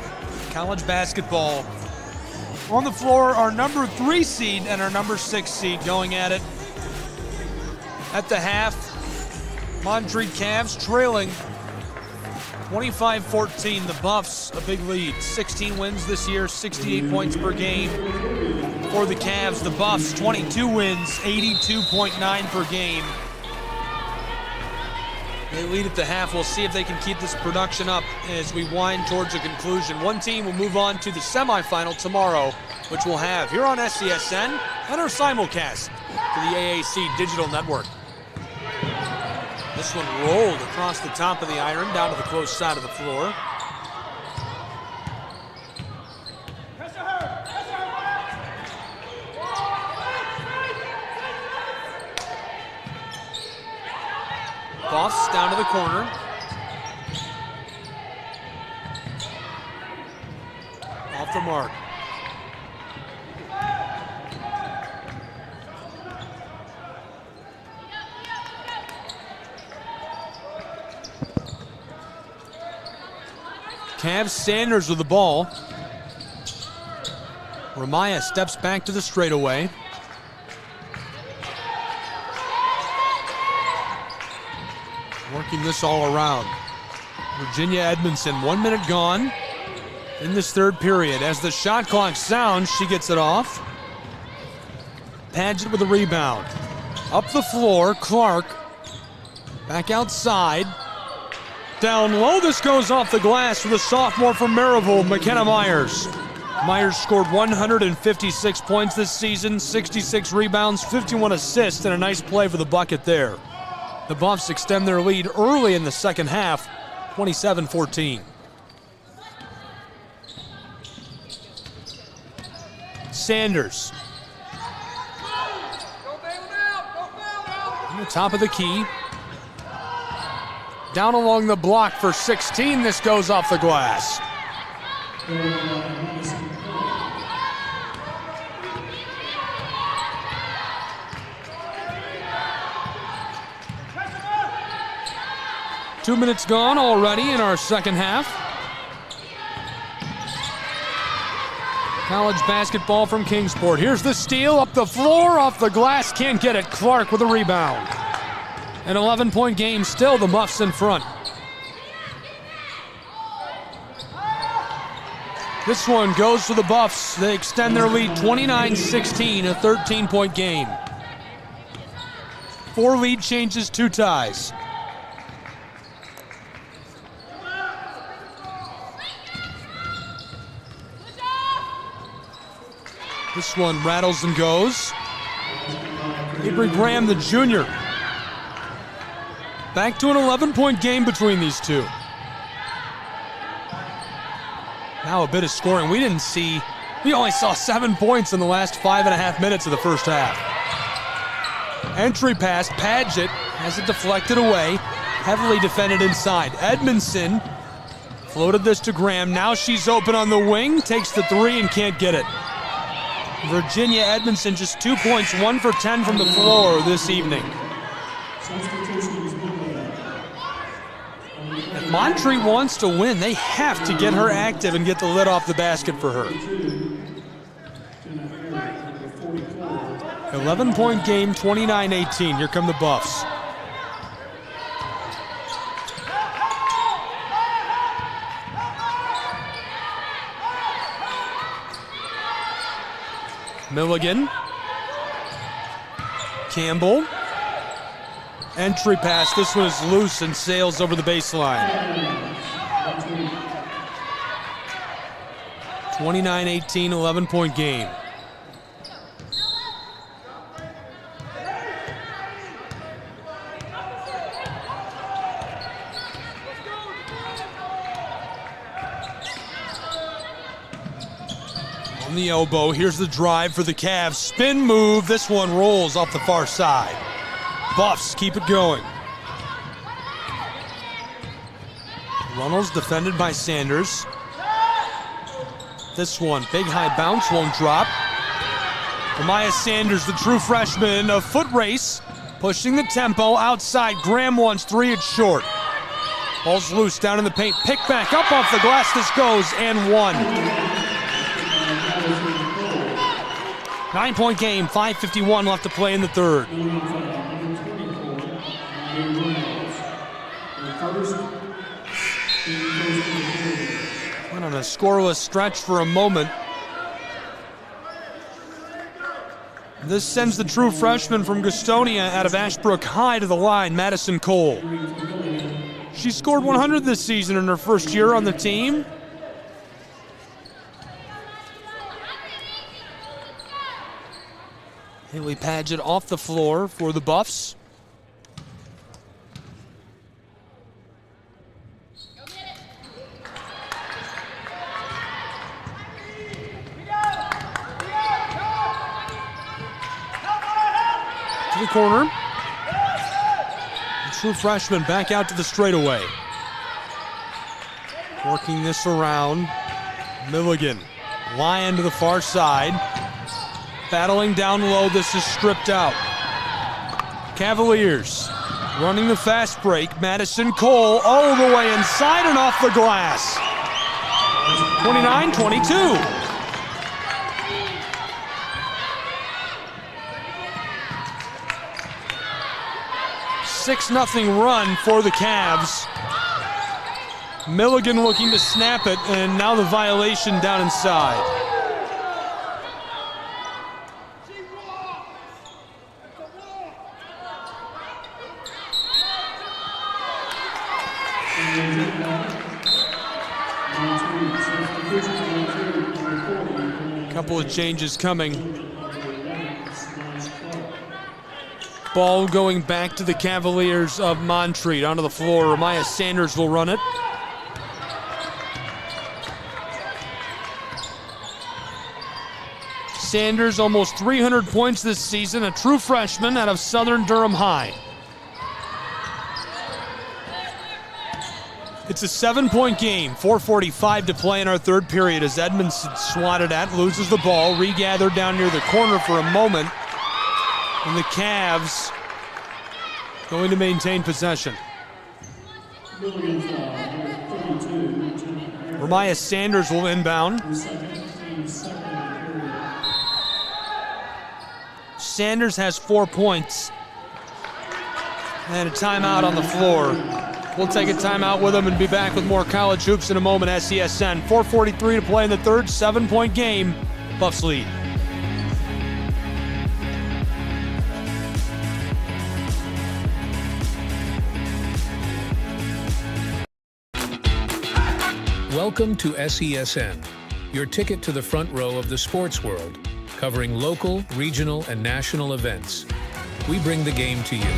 College basketball. On the floor, our number 3 seed and our number 6 seed going at it. At the half, Montreat Cavs trailing 25-14. The Buffs, a big lead. 16 wins this year, 68 points per game. For the Cavs, the Buffs, 22 wins, 82.9 per game. They lead at the half. We'll see if they can keep this production up as we wind towards a conclusion. One team will move on to the semifinal tomorrow, which we'll have here on SCSN and our simulcast to the AAC Digital Network. This one rolled across the top of the iron, down to the close side of the floor. Buffs down to the corner. Off the mark. Cavs Sanders with the ball. Ramaya steps back to the straightaway. Working this all around. Virginia Edmondson, 1 minute gone in this third period. As the shot clock sounds, she gets it off. Padgett with a rebound. Up the floor, Clark. Back outside. Down low, this goes off the glass with a sophomore from Maryville, McKenna Myers. Myers scored 156 points this season, 66 rebounds, 51 assists, and a nice play for the bucket there. The Buffs extend their lead early in the second half, 27-14. Sanders. On the top of the key. Down along the block for 16. This goes off the glass. Two minutes gone already in our second half. College basketball from Kingsport. Here's the steal up the floor, off the glass, can't get it. Clark with a rebound. An 11-point game still, the Buffs in front. This one goes to the Buffs. They extend their lead 29-16, a 13-point game. 4 lead changes, 2 ties. This one rattles and goes. Avery Graham, the junior. Back to an 11-point game between these two. Now a bit of scoring. We only saw 7 points in the last 5.5 minutes of the first half. Entry pass, Padgett has it deflected away. Heavily defended inside. Edmondson floated this to Graham. Now she's open on the wing, takes the 3 and can't get it. Virginia Edmondson just 2 points, 1 for 10 from the floor this evening. If Montreat wants to win, they have to get her active and get the lid off the basket for her. 11-point game, 29-18. Here come the Buffs. Milligan. Campbell. Entry pass. This one is loose and sails over the baseline. 29-18, 11-point game. On the elbow, here's the drive for the Cavs. Spin move, this one rolls off the far side. Buffs keep it going. Runnels defended by Sanders. This one, big high bounce, won't drop. Amaya Sanders, the true freshman, a foot race. Pushing the tempo outside. Graham wants three, it's short. Ball's loose down in the paint. Pick back up off the glass. This goes and one. 9-point game, 5:51 left to play in the third. Went on a scoreless stretch for a moment. This sends the true freshman from Gastonia out of Ashbrook High to the line, Madison Cole. She scored 100 this season in her first year on the team. Haley Padgett off the floor for the Buffs. To the corner. The true freshman back out to the straightaway. Working this around. Milligan. Lyon to the far side. Battling down low, this is stripped out. Cavaliers running the fast break. Madison Cole all the way inside and off the glass. 29-22. Six 0 run for the Cavs. Milligan looking to snap it, and now the violation down inside. Couple of changes coming. Ball going back to the Cavaliers of Montreat. Onto the floor, Ramaya Sanders will run it. Sanders almost 300 points this season, a true freshman out of Southern Durham High. It's a 7-point game, 4:45 to play in our third period as Edmondson swatted at, loses the ball, regathered down near the corner for a moment. And the Cavs going to maintain possession. Ramaya Sanders will inbound. Sanders has 4 points. And a timeout on the floor. We'll take a timeout with them and be back with more college hoops in a moment. SESN, 4:43 to play in the third, 7-point game. Buffs lead. Welcome to SESN, your ticket to the front row of the sports world, covering local, regional, and national events. We bring the game to you.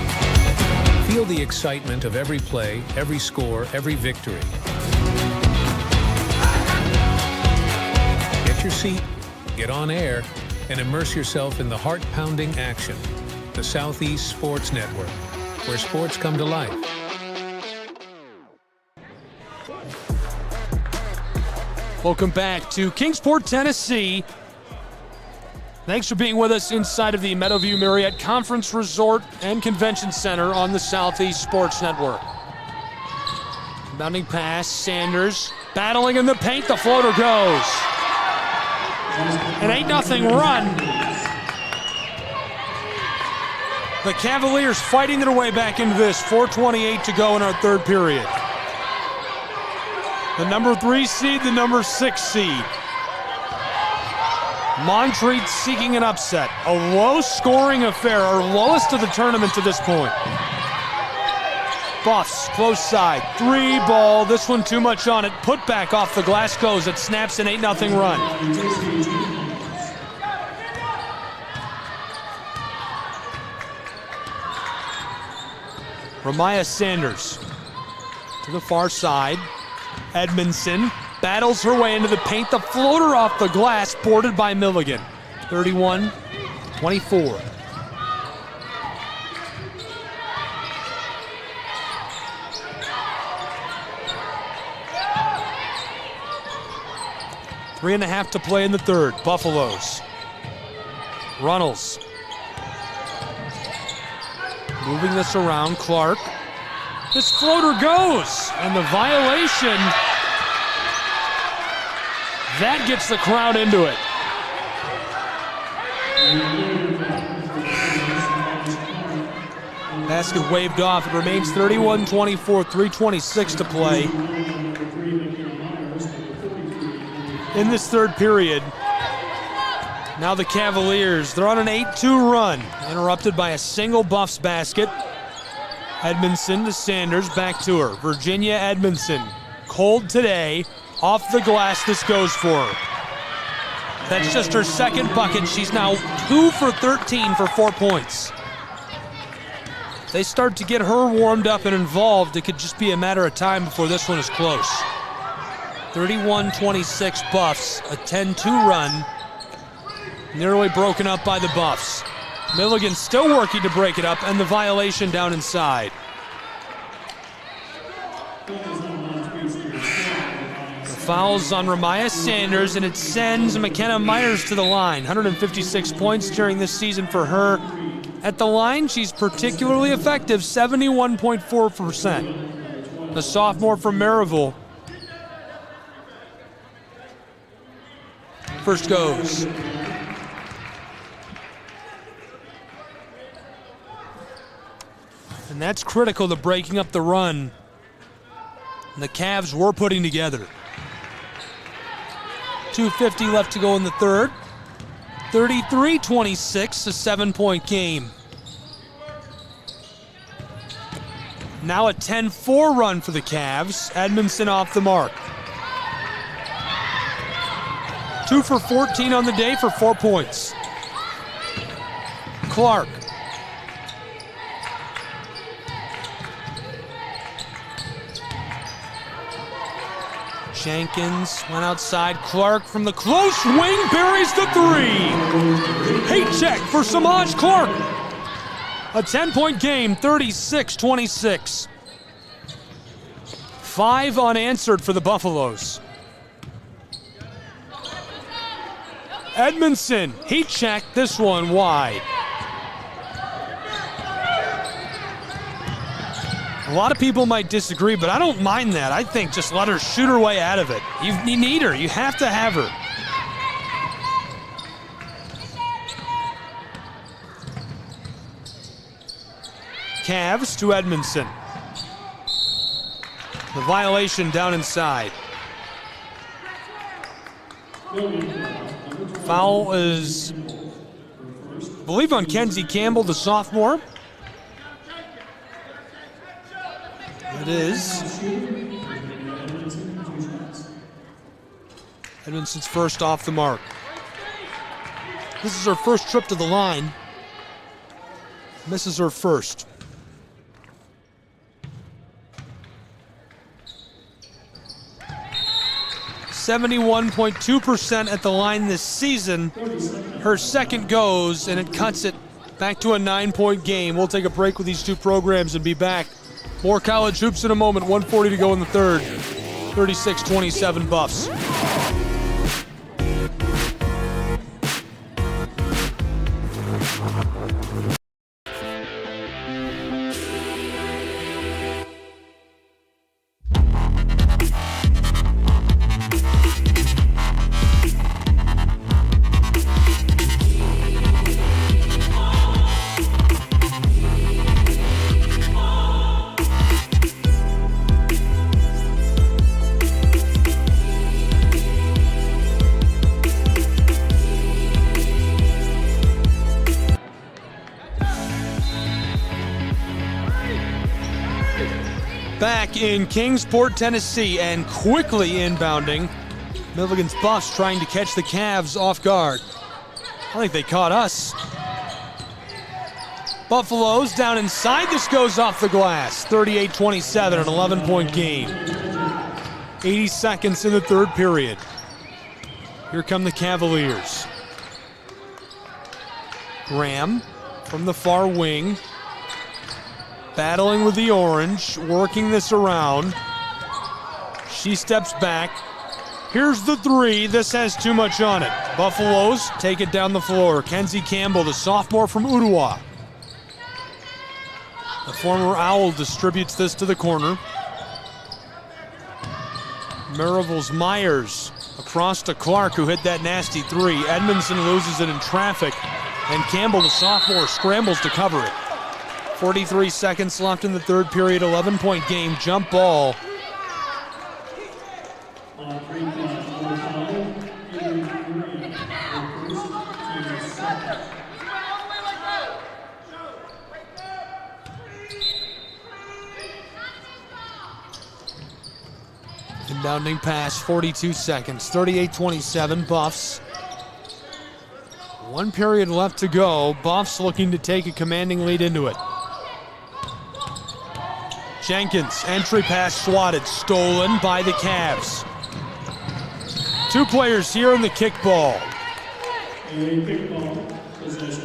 Feel the excitement of every play, every score, every victory. Get your seat, get on air, and immerse yourself in the heart-pounding action. The Southeast Sports Network, where sports come to life. Welcome back to Kingsport, Tennessee. Thanks for being with us inside of the Meadowview Marriott Conference Resort and Convention Center on the Southeast Sports Network. Bounding pass, Sanders battling in the paint, the floater goes. An 8-0 run. The Cavaliers fighting their way back into this, 4:28 to go in our third period. The number 3 seed, the number 6 seed. Montreat seeking an upset. A low-scoring affair, our lowest of the tournament to this point. Buffs, close side, 3 ball. This one too much on it. Put back off the glass goes. It snaps an 8-0 run. Ramaya Sanders to the far side. Edmondson battles her way into the paint. The floater off the glass, boarded by Milligan. 31-24. Three and a half to play in the third. Buffaloes. Runnels. Moving this around, Clark. This floater goes, and the violation, that gets the crowd into it. Basket waved off. It remains 31-24, 3:26 to play in this third period. Now the Cavaliers, they're on an 8-2 run, interrupted by a single Buffs basket. Edmondson to Sanders, back to her. Virginia Edmondson, cold today, off the glass, this goes for her. That's just her second bucket. She's now 2 for 13 for 4 points. They start to get her warmed up and involved. It could just be a matter of time before this one is close. 31-26 Buffs, a 10-2 run, nearly broken up by the Buffs. Milligan still working to break it up, and the violation down inside. The foul's on Ramaya Sanders, and it sends McKenna Myers to the line. 156 points during this season for her. At the line, she's particularly effective, 71.4%. The sophomore from Maryville. First goes. And that's critical to breaking up the run the Cavs were putting together. 2:50 left to go in the third. 33-26, a 7-point game. Now a 10-4 run for the Cavs. Edmondson off the mark. 2 for 14 on the day for 4 points. Clark. Jenkins went outside. Clark from the close wing buries the three. Hate check for Samaj Clark. A 10-point game, 36-26. 5 unanswered for the Buffaloes. Edmondson, heat check, this one wide. A lot of people might disagree, but I don't mind that. I think just let her shoot her way out of it. You need her. You have to have her. Cavs to Edmondson. The violation down inside. Foul is, I believe, on Kenzie Campbell, the sophomore. It is. Edmondson's first off the mark. This is her first trip to the line. Misses her first. .2% at the line this season. Her second goes, and it cuts it back to a 9-point game. We'll take a break with these two programs and be back. More college hoops in a moment. 1:40 to go in the third. 36-27 Buffs. Back in Kingsport, Tennessee, and quickly inbounding. Milligan's Buffs trying to catch the Cavs off guard. I think they caught us. Buffaloes down inside. This goes off the glass. 38-27, an 11-point game. 80 seconds in the third period. Here come the Cavaliers. Graham from the far wing. Battling with the orange, working this around. She steps back. Here's the three. This has too much on it. Buffaloes take it down the floor. Kenzie Campbell, the sophomore from Ottawa. The former Owl distributes this to the corner. Marival's Myers across to Clark, who hit that nasty three. Edmondson loses it in traffic, and Campbell, the sophomore, scrambles to cover it. 43 seconds left in the third period, 11-point game, jump ball. Inbounding pass, 42 seconds, 38-27, Buffs. 1 period left to go. Buffs looking to take a commanding lead into it. Jenkins, entry pass swatted, stolen by the Cavs. 2 players here in the kickball.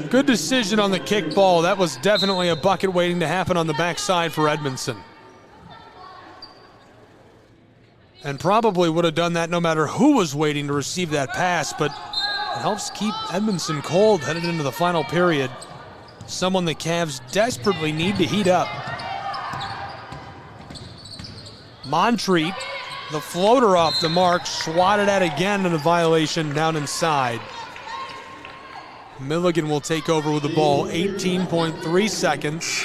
Good decision on the kickball. That was definitely a bucket waiting to happen on the backside for Edmondson. And probably would have done that no matter who was waiting to receive that pass, but it helps keep Edmondson cold headed into the final period. Someone the Cavs desperately need to heat up. Montreat, the floater off the mark, swatted at again in a violation down inside. Milligan will take over with the ball, 18.3 seconds.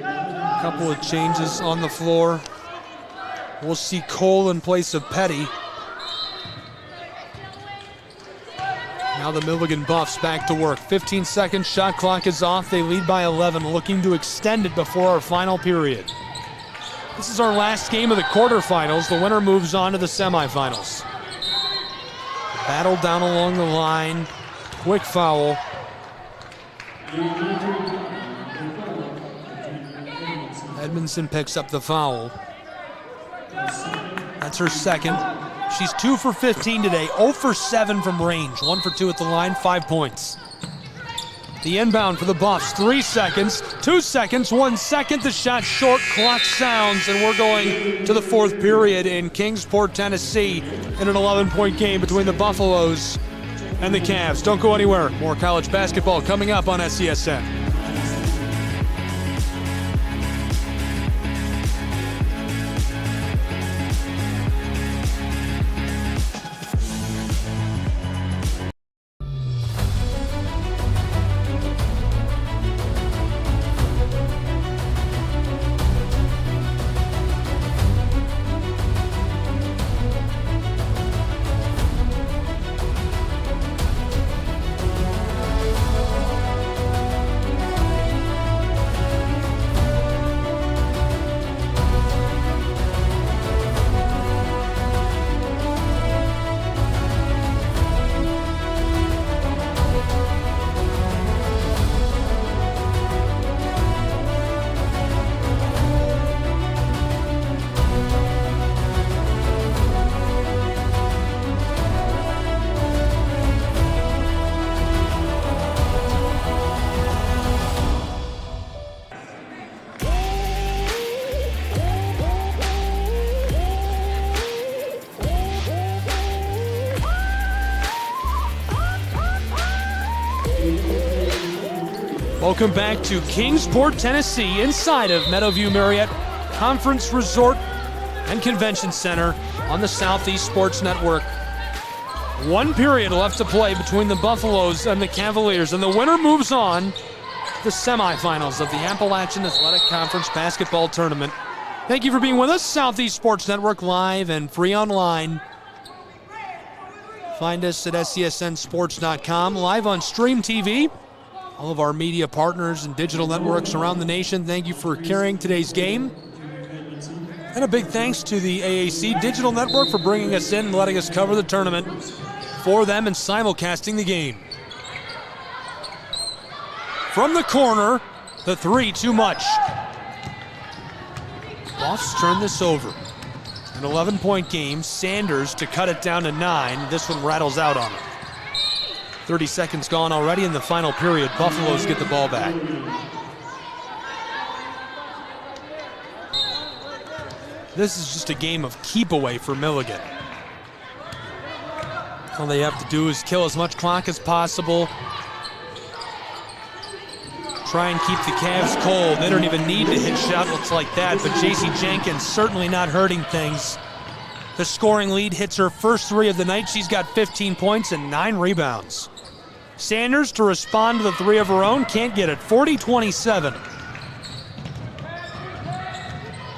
A couple of changes on the floor. We'll see Cole in place of Petty. Now the Milligan Buffs back to work. 15 seconds, shot clock is off. They lead by 11, looking to extend it before our final period. This is our last game of the quarterfinals. The winner moves on to the semifinals. Battle down along the line. Quick foul. Edmondson picks up the foul. That's her second. She's 2 for 15 today, 0 for 7 from range, 1 for 2 at the line, 5 points. The inbound for the Buffs, 3 seconds, 2 seconds, 1 second, the shot short, clock sounds, and we're going to the fourth period in Kingsport, Tennessee, in an 11-point game between the Buffaloes and the Cavs. Don't go anywhere. More college basketball coming up on SESN. Welcome back to Kingsport, Tennessee, inside of Meadowview Marriott Conference Resort and Convention Center on the Southeast Sports Network. 1 period left to play between the Buffaloes and the Cavaliers, and the winner moves on to the semifinals of the Appalachian Athletic Conference Basketball Tournament. Thank you for being with us. Southeast Sports Network, live and free online. Find us at SESNsports.com, live on Stream TV. All of our media partners and digital networks around the nation, thank you for carrying today's game. And a big thanks to the AAC Digital Network for bringing us in and letting us cover the tournament for them and simulcasting the game. From the corner, the three, too much. Buffs turn this over. An 11-point game, Sanders to cut it down to 9. This one rattles out on him. 30 seconds gone already in the final period. Buffaloes get the ball back. This is just a game of keep away for Milligan. All they have to do is kill as much clock as possible. Try and keep the Cavs cold. They don't even need to hit shots like that, but JC Jenkins certainly not hurting things. The scoring lead hits her first 3 of the night. She's got 15 points and 9 rebounds. Sanders to respond to the 3 of her own. Can't get it. 40-27.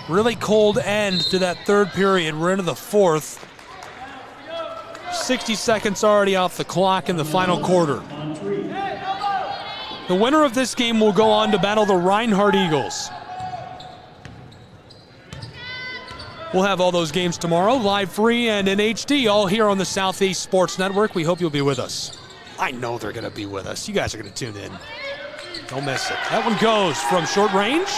Really cold end to that third period. We're into the fourth. 60 seconds already off the clock in the final quarter. The winner of this game will go on to battle the Reinhardt Eagles. We'll have all those games tomorrow, live, free, and in HD, all here on the Southeast Sports Network. We hope you'll be with us. I know they're going to be with us. You guys are going to tune in. Don't miss it. That one goes from short range.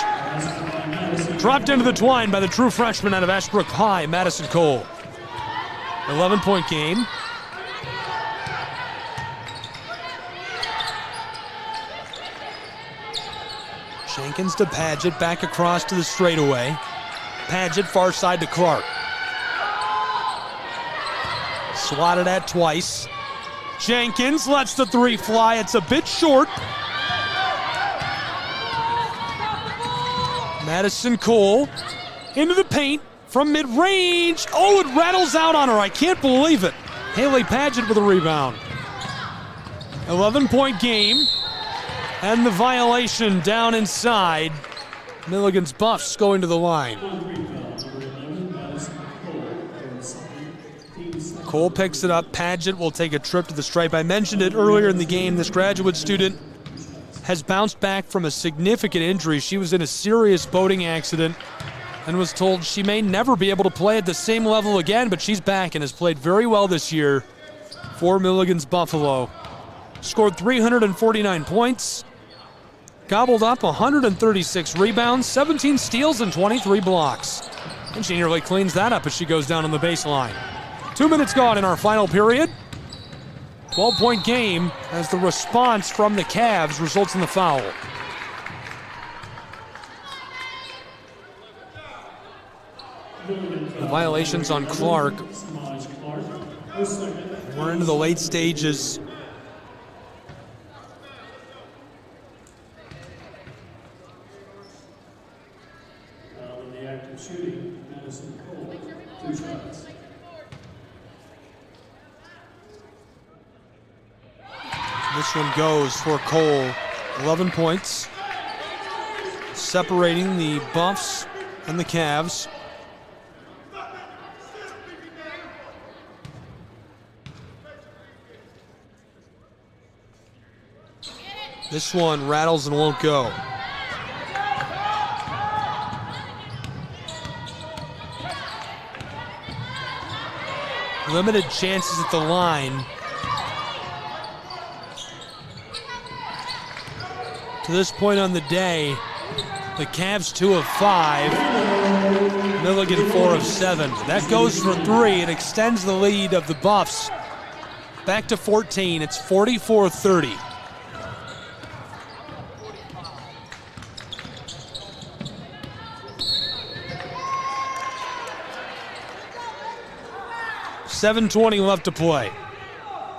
Dropped into the twine by the true freshman out of Ashbrook High, Madison Cole. 11-point game. Jenkins to Padgett, back across to the straightaway. Padgett far side to Clark. Swatted at twice. Jenkins lets the 3 fly. It's a bit short. Madison Cole into the paint from mid-range. Oh, it rattles out on her. I can't believe it. Haley Padgett with a rebound. 11-point game. And the violation down inside. Milligan's Buffs going to the line. Cole picks it up. Padgett will take a trip to the stripe. I mentioned it earlier in the game. This graduate student has bounced back from a significant injury. She was in a serious boating accident and was told she may never be able to play at the same level again, but she's back and has played very well this year for Milligan's Buffalo. Scored 349 points. Gobbled up 136 rebounds, 17 steals, and 23 blocks. And she nearly cleans that up as she goes down on the baseline. 2 minutes gone in our final period. 12-point game as the response from the Cavs results in the foul. The violations on Clark. We're into the late stages. Shooting, Madison Cole, 2 shots. This one goes for Cole. 11 points. Separating the Buffs and the Cavs. This one rattles and won't go. Limited chances at the line. To this point on the day, the Cavs 2 of 5, Milligan 4 of 7. That goes for 3. It extends the lead of the Buffs back to 14. It's 44-30. .720 left to play.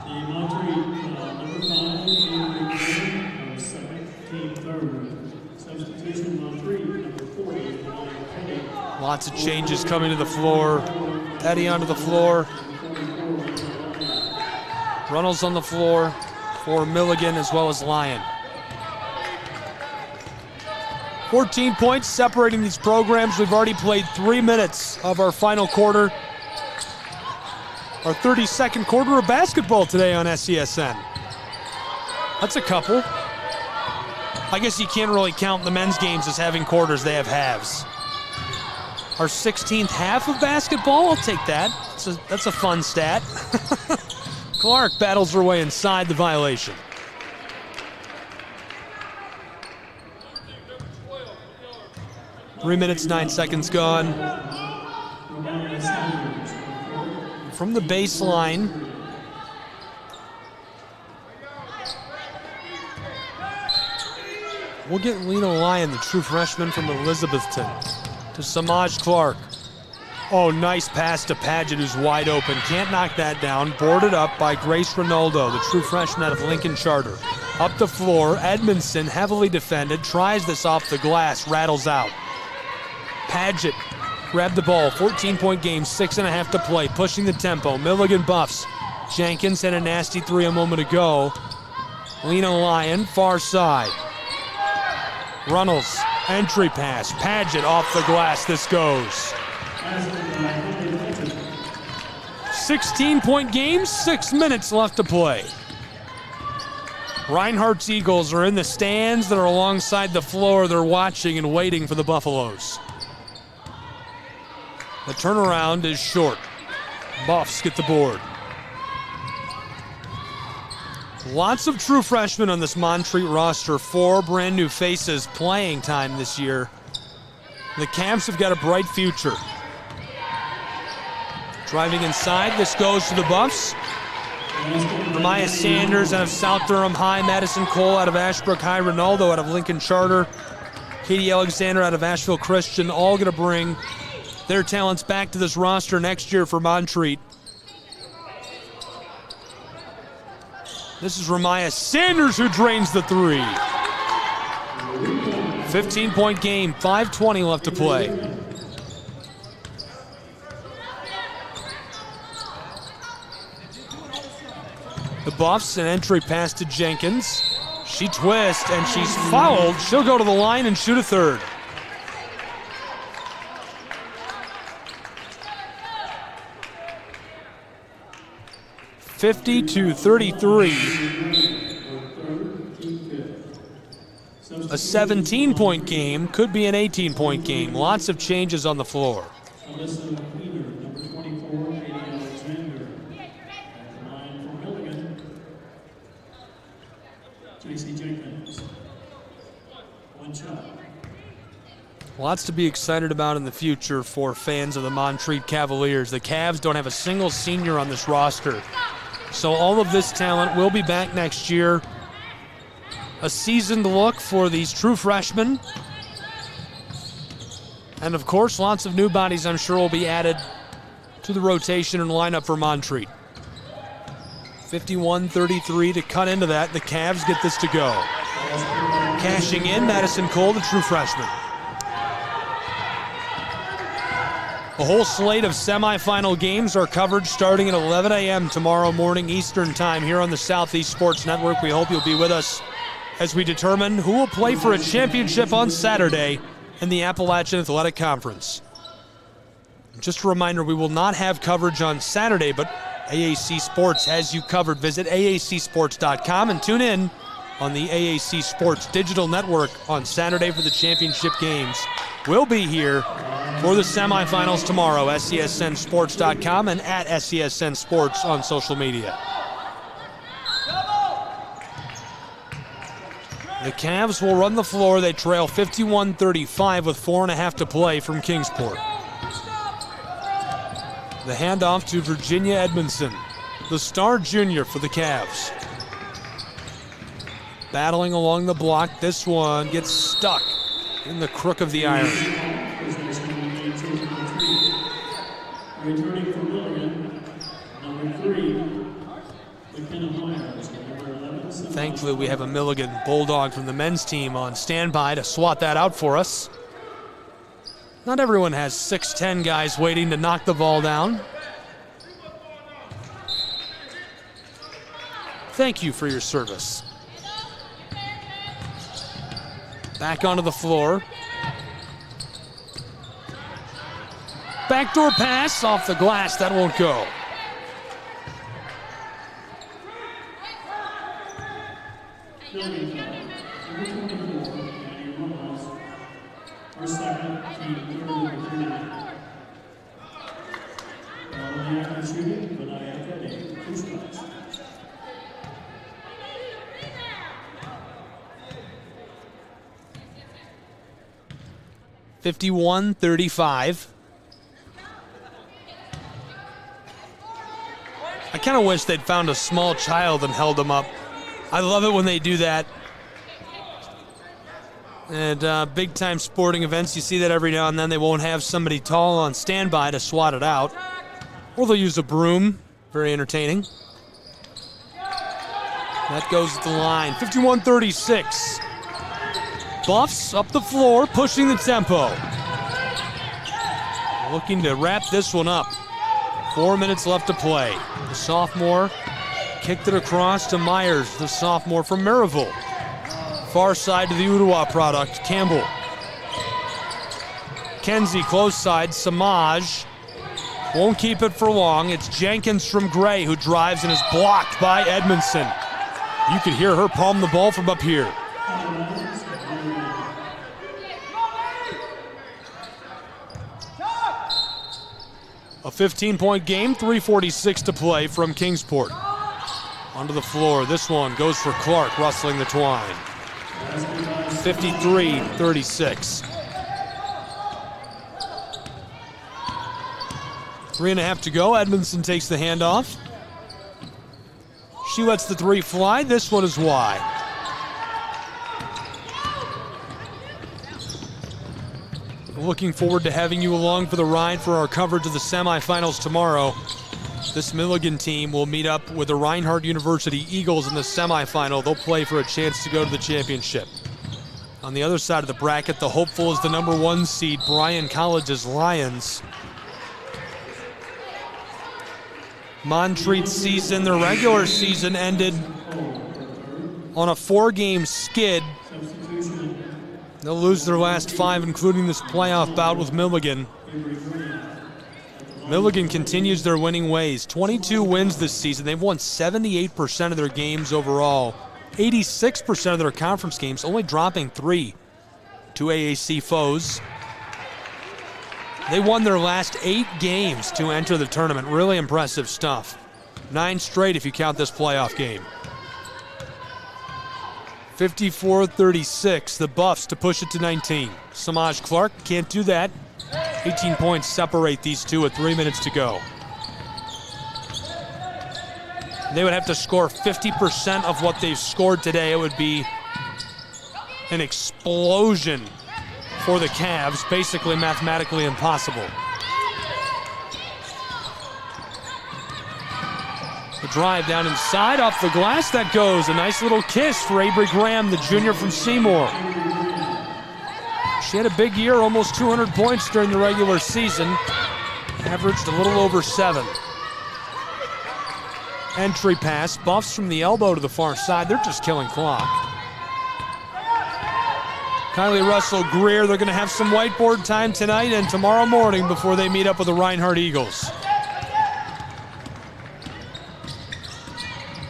The Montreat number 5, second, team third. Substitution Montreat number 40, Petty. Lots of changes coming to the floor. Petty onto the floor. Runnels on the floor for Milligan as well as Lyon. 14 points separating these programs. We've already played 3 minutes of our final quarter. Our 32nd quarter of basketball today on SESN. That's a couple. I guess you can't really count the men's games as having quarters. They have halves. Our 16th half of basketball, I'll take that. That's a fun stat. Clark battles her way inside the violation. Three minutes, 9 seconds gone. From the baseline. We'll get Lena Lyon, the true freshman from Elizabethton, to Samaj Clark. Oh, nice pass to Paget, who's wide open. Can't knock that down. Boarded up by Grace Ronaldo, the true freshman out of Lincoln Charter. Up the floor, Edmondson, heavily defended, tries this off the glass, rattles out. Paget grabbed the ball, 14-point game, 6.5 to play, pushing the tempo. Milligan buffs. Jenkins had a nasty three a moment ago. Lena Lyon, far side. Runnels, entry pass. Paget off the glass, this goes. 16-point game, 6 minutes left to play. Reinhardt's Eagles are in the stands that are alongside the floor. They're watching and waiting for the Buffaloes. The turnaround is short. Buffs get the board. Lots of true freshmen on this Montreat roster. 4 brand new faces playing time this year. The Cavs have got a bright future. Driving inside, this goes to the Buffs. Ramaya Sanders out of South Durham High, Madison Cole out of Ashbrook High, Ronaldo out of Lincoln Charter, Katie Alexander out of Asheville Christian, all going to bring their talents back to this roster next year for Montreat. This is Ramaya Sanders who drains the three. 15-point game, 5:20 left to play. The Buffs, an entry pass to Jenkins. She twists and she's fouled. She'll go to the line and shoot a third. (50-33). A 17-point game could be an 18-point game. Lots of changes on the floor. Lots to be excited about in the future for fans of the Montreat Cavaliers. The Cavs don't have a single senior on this roster, so all of this talent will be back next year. A seasoned look for these true freshmen. And of course, lots of new bodies I'm sure will be added to the rotation and lineup for Montreat. 51-33 to cut into that. The Cavs get this to go. Cashing in, Madison Cole, the true freshman. A whole slate of semifinal games are covered starting at 11 a.m. tomorrow morning Eastern Time here on the Southeast Sports Network. We hope you'll be with us as we determine who will play for a championship on Saturday in the Appalachian Athletic Conference. Just a reminder, we will not have coverage on Saturday, but AAC Sports has you covered. Visit aacsports.com and tune in on the AAC Sports Digital Network on Saturday for the championship games. We'll be here for the semifinals tomorrow. SCSNsports.com and at SCSN Sports on social media. The Cavs will run the floor. They trail 51-35 with 4.5 to play from Kingsport. The handoff to Virginia Edmondson, the star junior for the Cavs. Battling along the block. This one gets stuck in the crook of the iron. Returning from Milligan, number 3, McKenna Myers, number 11. Thankfully, we have a Milligan Bulldog from the men's team on standby to swat that out for us. Not everyone has 6'10 guys waiting to knock the ball down. Thank you for your service. Back onto the floor. Backdoor pass off the glass, that won't go. Our second, team third of the three. Not shooting, but I have that eight. 2 shots. (51-35). I kind of wish they'd found a small child and held him up. I love it when they do that. At big-time sporting events, you see that every now and then. They won't have somebody tall on standby to swat it out. Or they'll use a broom. Very entertaining. That goes at the line. 51-36. Buffs up the floor, pushing the tempo. Looking to wrap this one up. 4 minutes left to play. The sophomore kicked it across to Myers, the sophomore from Maryville. Far side to the Ottawa product, Campbell. Kenzie close side, Samaj. Won't keep it for long. It's Jenkins from Gray who drives and is blocked by Edmondson. You could hear her palm the ball from up here. A 15-point game, 3:46 to play from Kingsport. Onto the floor, this one goes for Clark, rustling the twine. 53-36. 3.5 to go, Edmondson takes the handoff. She lets the three fly, this one is wide. Looking forward to having you along for the ride for our coverage of the semifinals tomorrow. This Milligan team will meet up with the Reinhardt University Eagles in the semifinal. They'll play for a chance to go to the championship. On the other side of the bracket, the hopeful is the number 1 seed, Bryan College's Lions. Montreat season, their regular season ended on a 4-game skid. They'll lose their last 5, including this playoff bout with Milligan. Milligan continues their winning ways. 22 wins this season. They've won 78% of their games overall. 86% of their conference games, only dropping 3 to AAC foes. They won their last 8 games to enter the tournament. Really impressive stuff. 9 straight if you count this playoff game. 54-36, the Buffs to push it to 19. Samaj Clark can't do that. 18 points separate these two with 3 minutes to go. They would have to score 50% of what they've scored today. It would be an explosion for the Cavs, basically mathematically impossible. The drive down inside, off the glass, that goes. A nice little kiss for Avery Graham, the junior from Seymour. She had a big year, almost 200 points during the regular season. Averaged a little over 7. Entry pass, Buffs from the elbow to the far side. They're just killing clock. Kylie Russell-Greer, they're going to have some whiteboard time tonight and tomorrow morning before they meet up with the Reinhardt Eagles.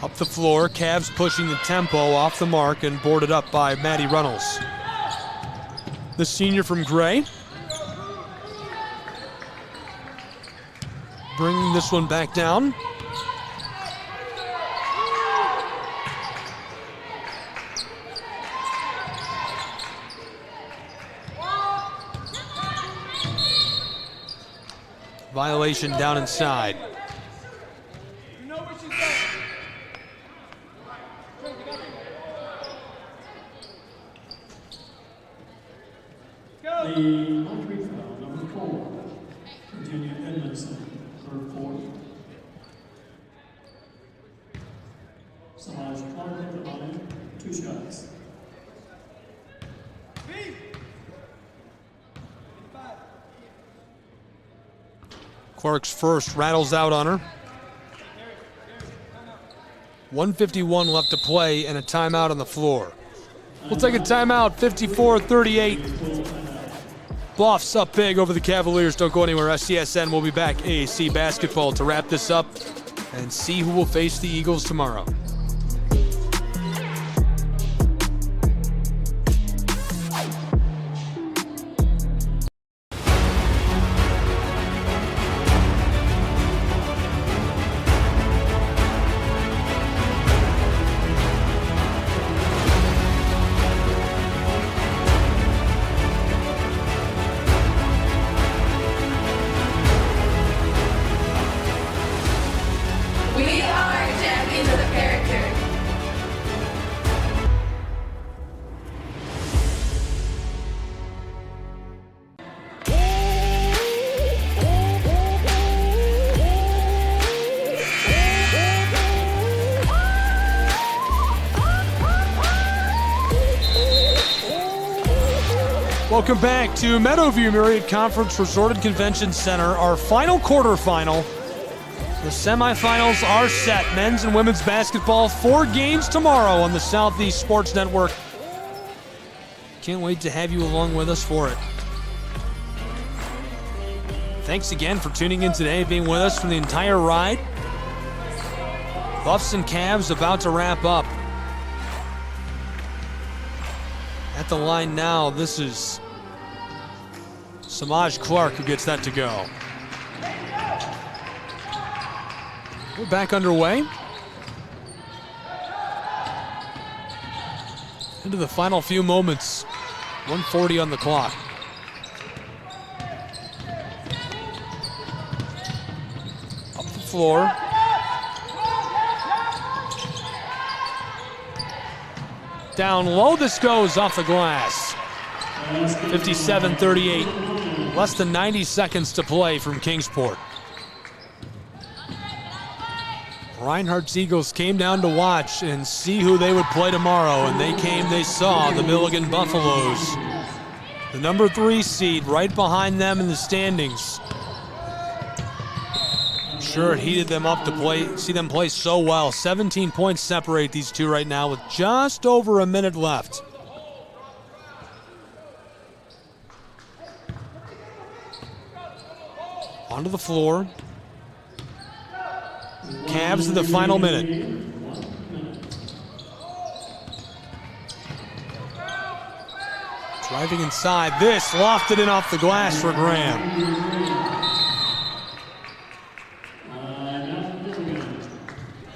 Up the floor, Cavs pushing the tempo off the mark and boarded up by Maddie Runnels. The senior from Gray. Bringing this one back down. Violation down inside. The Montreat foul, number 4, Virginia Edmondson, third quarter. Samaj Clark at the line, 2 shots. Clark's first rattles out on her. 1:51 left to play and a timeout on the floor. We'll take a timeout, 54-38. Buffs up big over the Cavaliers. Don't go anywhere. SCSN will be back. AAC basketball to wrap this up and see who will face the Eagles tomorrow. We are champions of the Parrot Welcome back to Meadowview Marriott Conference Resort and Convention Center. Our final quarterfinal. The semifinals are set. Men's and women's basketball, 4 games tomorrow on the Southeast Sports Network. Can't wait to have you along with us for it. Thanks again for tuning in today, being with us from the entire ride. Buffs and Cavs about to wrap up. At the line now, this is Samaj Clark who gets that to go. We're back underway. Into the final few moments. 1:40 on the clock. Up the floor. Down low, this goes off the glass. 57-38. Less than 90 seconds to play from Kingsport. Reinhardt's Eagles came down to watch and see who they would play tomorrow, and they saw the Milligan Buffaloes. The number 3 seed right behind them in the standings. I'm sure it heated them up to see them play so well. 17 points separate these two right now with just over a minute left. Onto the floor. Cavs in the final minute. Driving inside. This lofted in off the glass for Graham.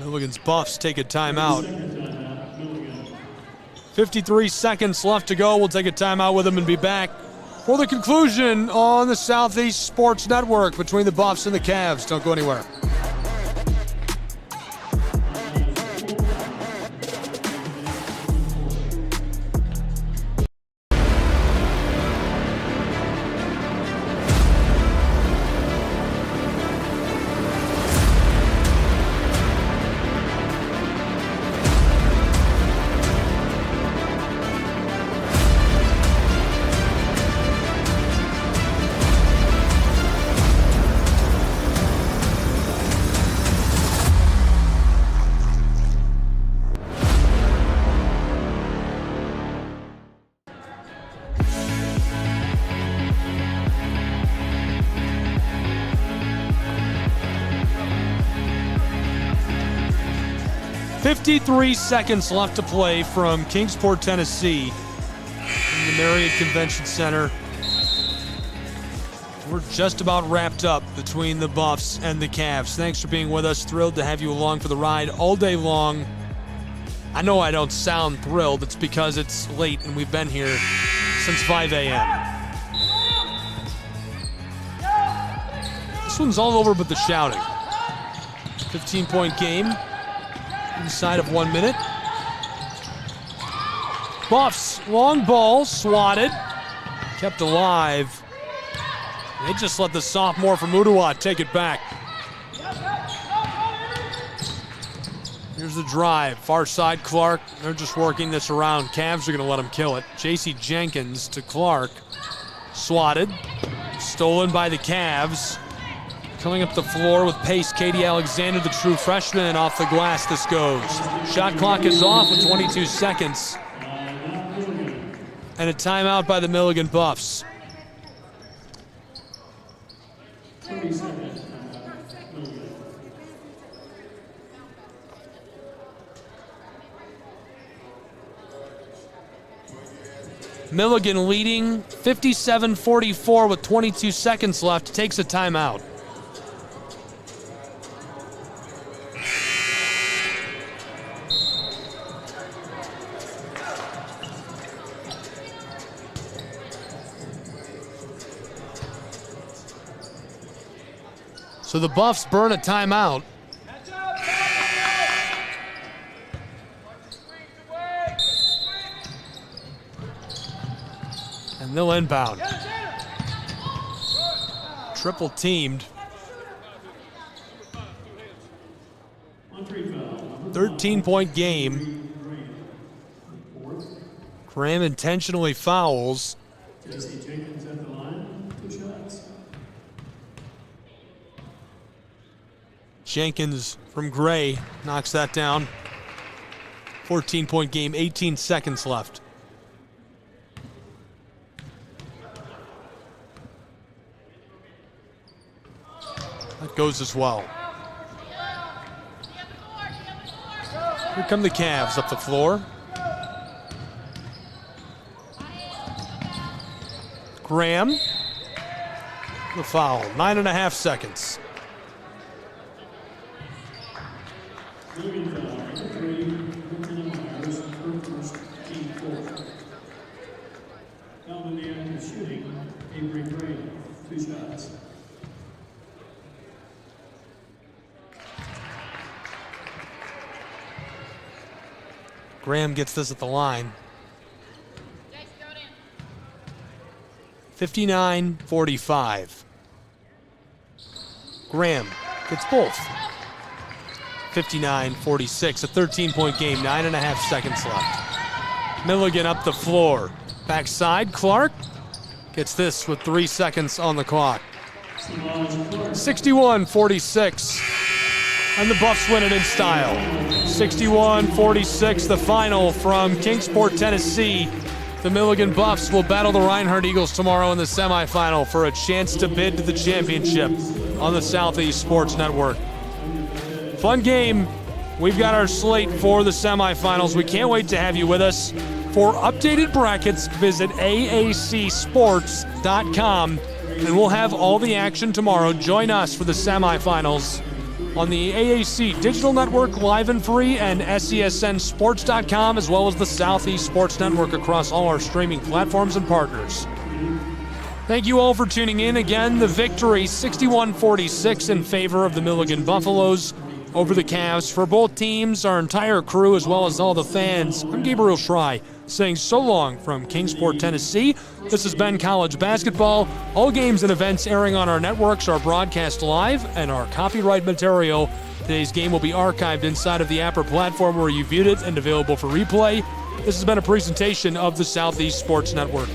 Milligan's Buffs take a timeout. 53 seconds left to go. We'll take a timeout with them and be back for the conclusion on the Southeast Sports Network between the Buffs and the Cavs. Don't go anywhere. 53 seconds left to play from Kingsport, Tennessee in the Marriott Convention Center. We're just about wrapped up between the Buffs and the Cavs. Thanks for being with us. Thrilled to have you along for the ride all day long. I know I don't sound thrilled. It's because it's late and we've been here since 5 a.m. This one's all over but the shouting. 15-point game. Inside of 1 minute. Buffs, long ball, swatted. Kept alive. They just let the sophomore from Ottawa take it back. Here's the drive. Far side, Clark. They're just working this around. Cavs are going to let him kill it. J.C. Jenkins to Clark. Swatted. Stolen by the Cavs. Coming up the floor with pace, Katie Alexander, the true freshman, off the glass this goes. Shot clock is off with 22 seconds. And a timeout by the Milligan Buffs. Milligan leading 57-44 with 22 seconds left, takes a timeout. So the Buffs burn a timeout. And they'll inbound. Triple teamed. 13-point game. Graham intentionally fouls. J.C. Jenkins at the line, 2 shots. Jenkins from Gray knocks that down. 14-point game, 18 seconds left. That goes as well. Here come the Cavs up the floor. Graham, the foul, 9.5 seconds. Milligan foul, number 3, Lieutenant Myers, first, team 4. Foul in the act of shooting, Avery Gray, 2 shots. Graham gets this at the line. 59-45. Graham gets both. 59-46, a 13-point game, 9.5 seconds left. Milligan up the floor. Backside, Clark gets this with 3 seconds on the clock. 61-46. And the Buffs win it in style. 61-46, the final from Kingsport, Tennessee. The Milligan Buffs will battle the Reinhardt Eagles tomorrow in the semifinal for a chance to bid to the championship on the Southeast Sports Network. Fun game. We've got our slate for the semifinals. We can't wait to have you with us. For updated brackets, visit aacsports.com, and we'll have all the action tomorrow. Join us for the semifinals on the AAC Digital Network, live and free, and SESNSports.com, as well as the Southeast Sports Network across all our streaming platforms and partners. Thank you all for tuning in. Again, the victory, 61-46 in favor of the Milligan Buffaloes over the Cavs. For both teams, our entire crew, as well as all the fans, I'm Gabriel Schrei, saying so long from Kingsport, Tennessee. This has been College Basketball. All games and events airing on our networks are broadcast live, and our copyright material, today's game, will be archived inside of the Apper platform where you viewed it and available for replay. This has been a presentation of the Southeast Sports Network.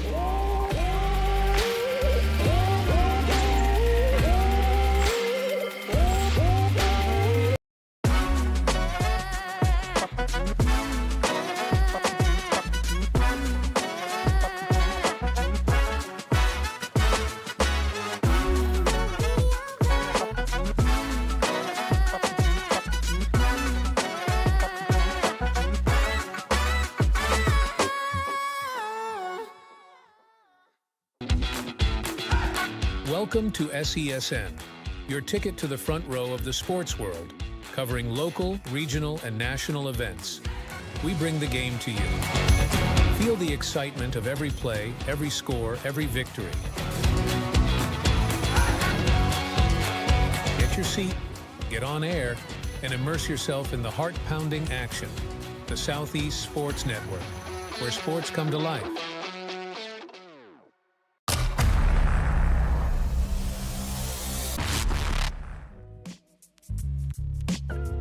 Welcome to SESN, your ticket to the front row of the sports world, covering local, regional, and national events. We bring the game to you. Feel the excitement of every play, every score, every victory. Get your seat, get on air, and immerse yourself in the heart-pounding action. The Southeast Sports Network, where sports come to life.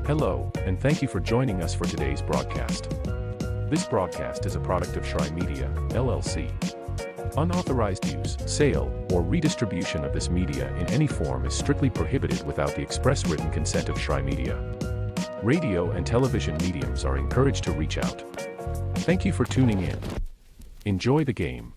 Hello, and thank you for joining us for today's broadcast. This broadcast is a product of Schrei Media, LLC. Unauthorized use, sale, or redistribution of this media in any form is strictly prohibited without the express written consent of Schrei Media. Radio and television mediums are encouraged to reach out. Thank you for tuning in. Enjoy the game.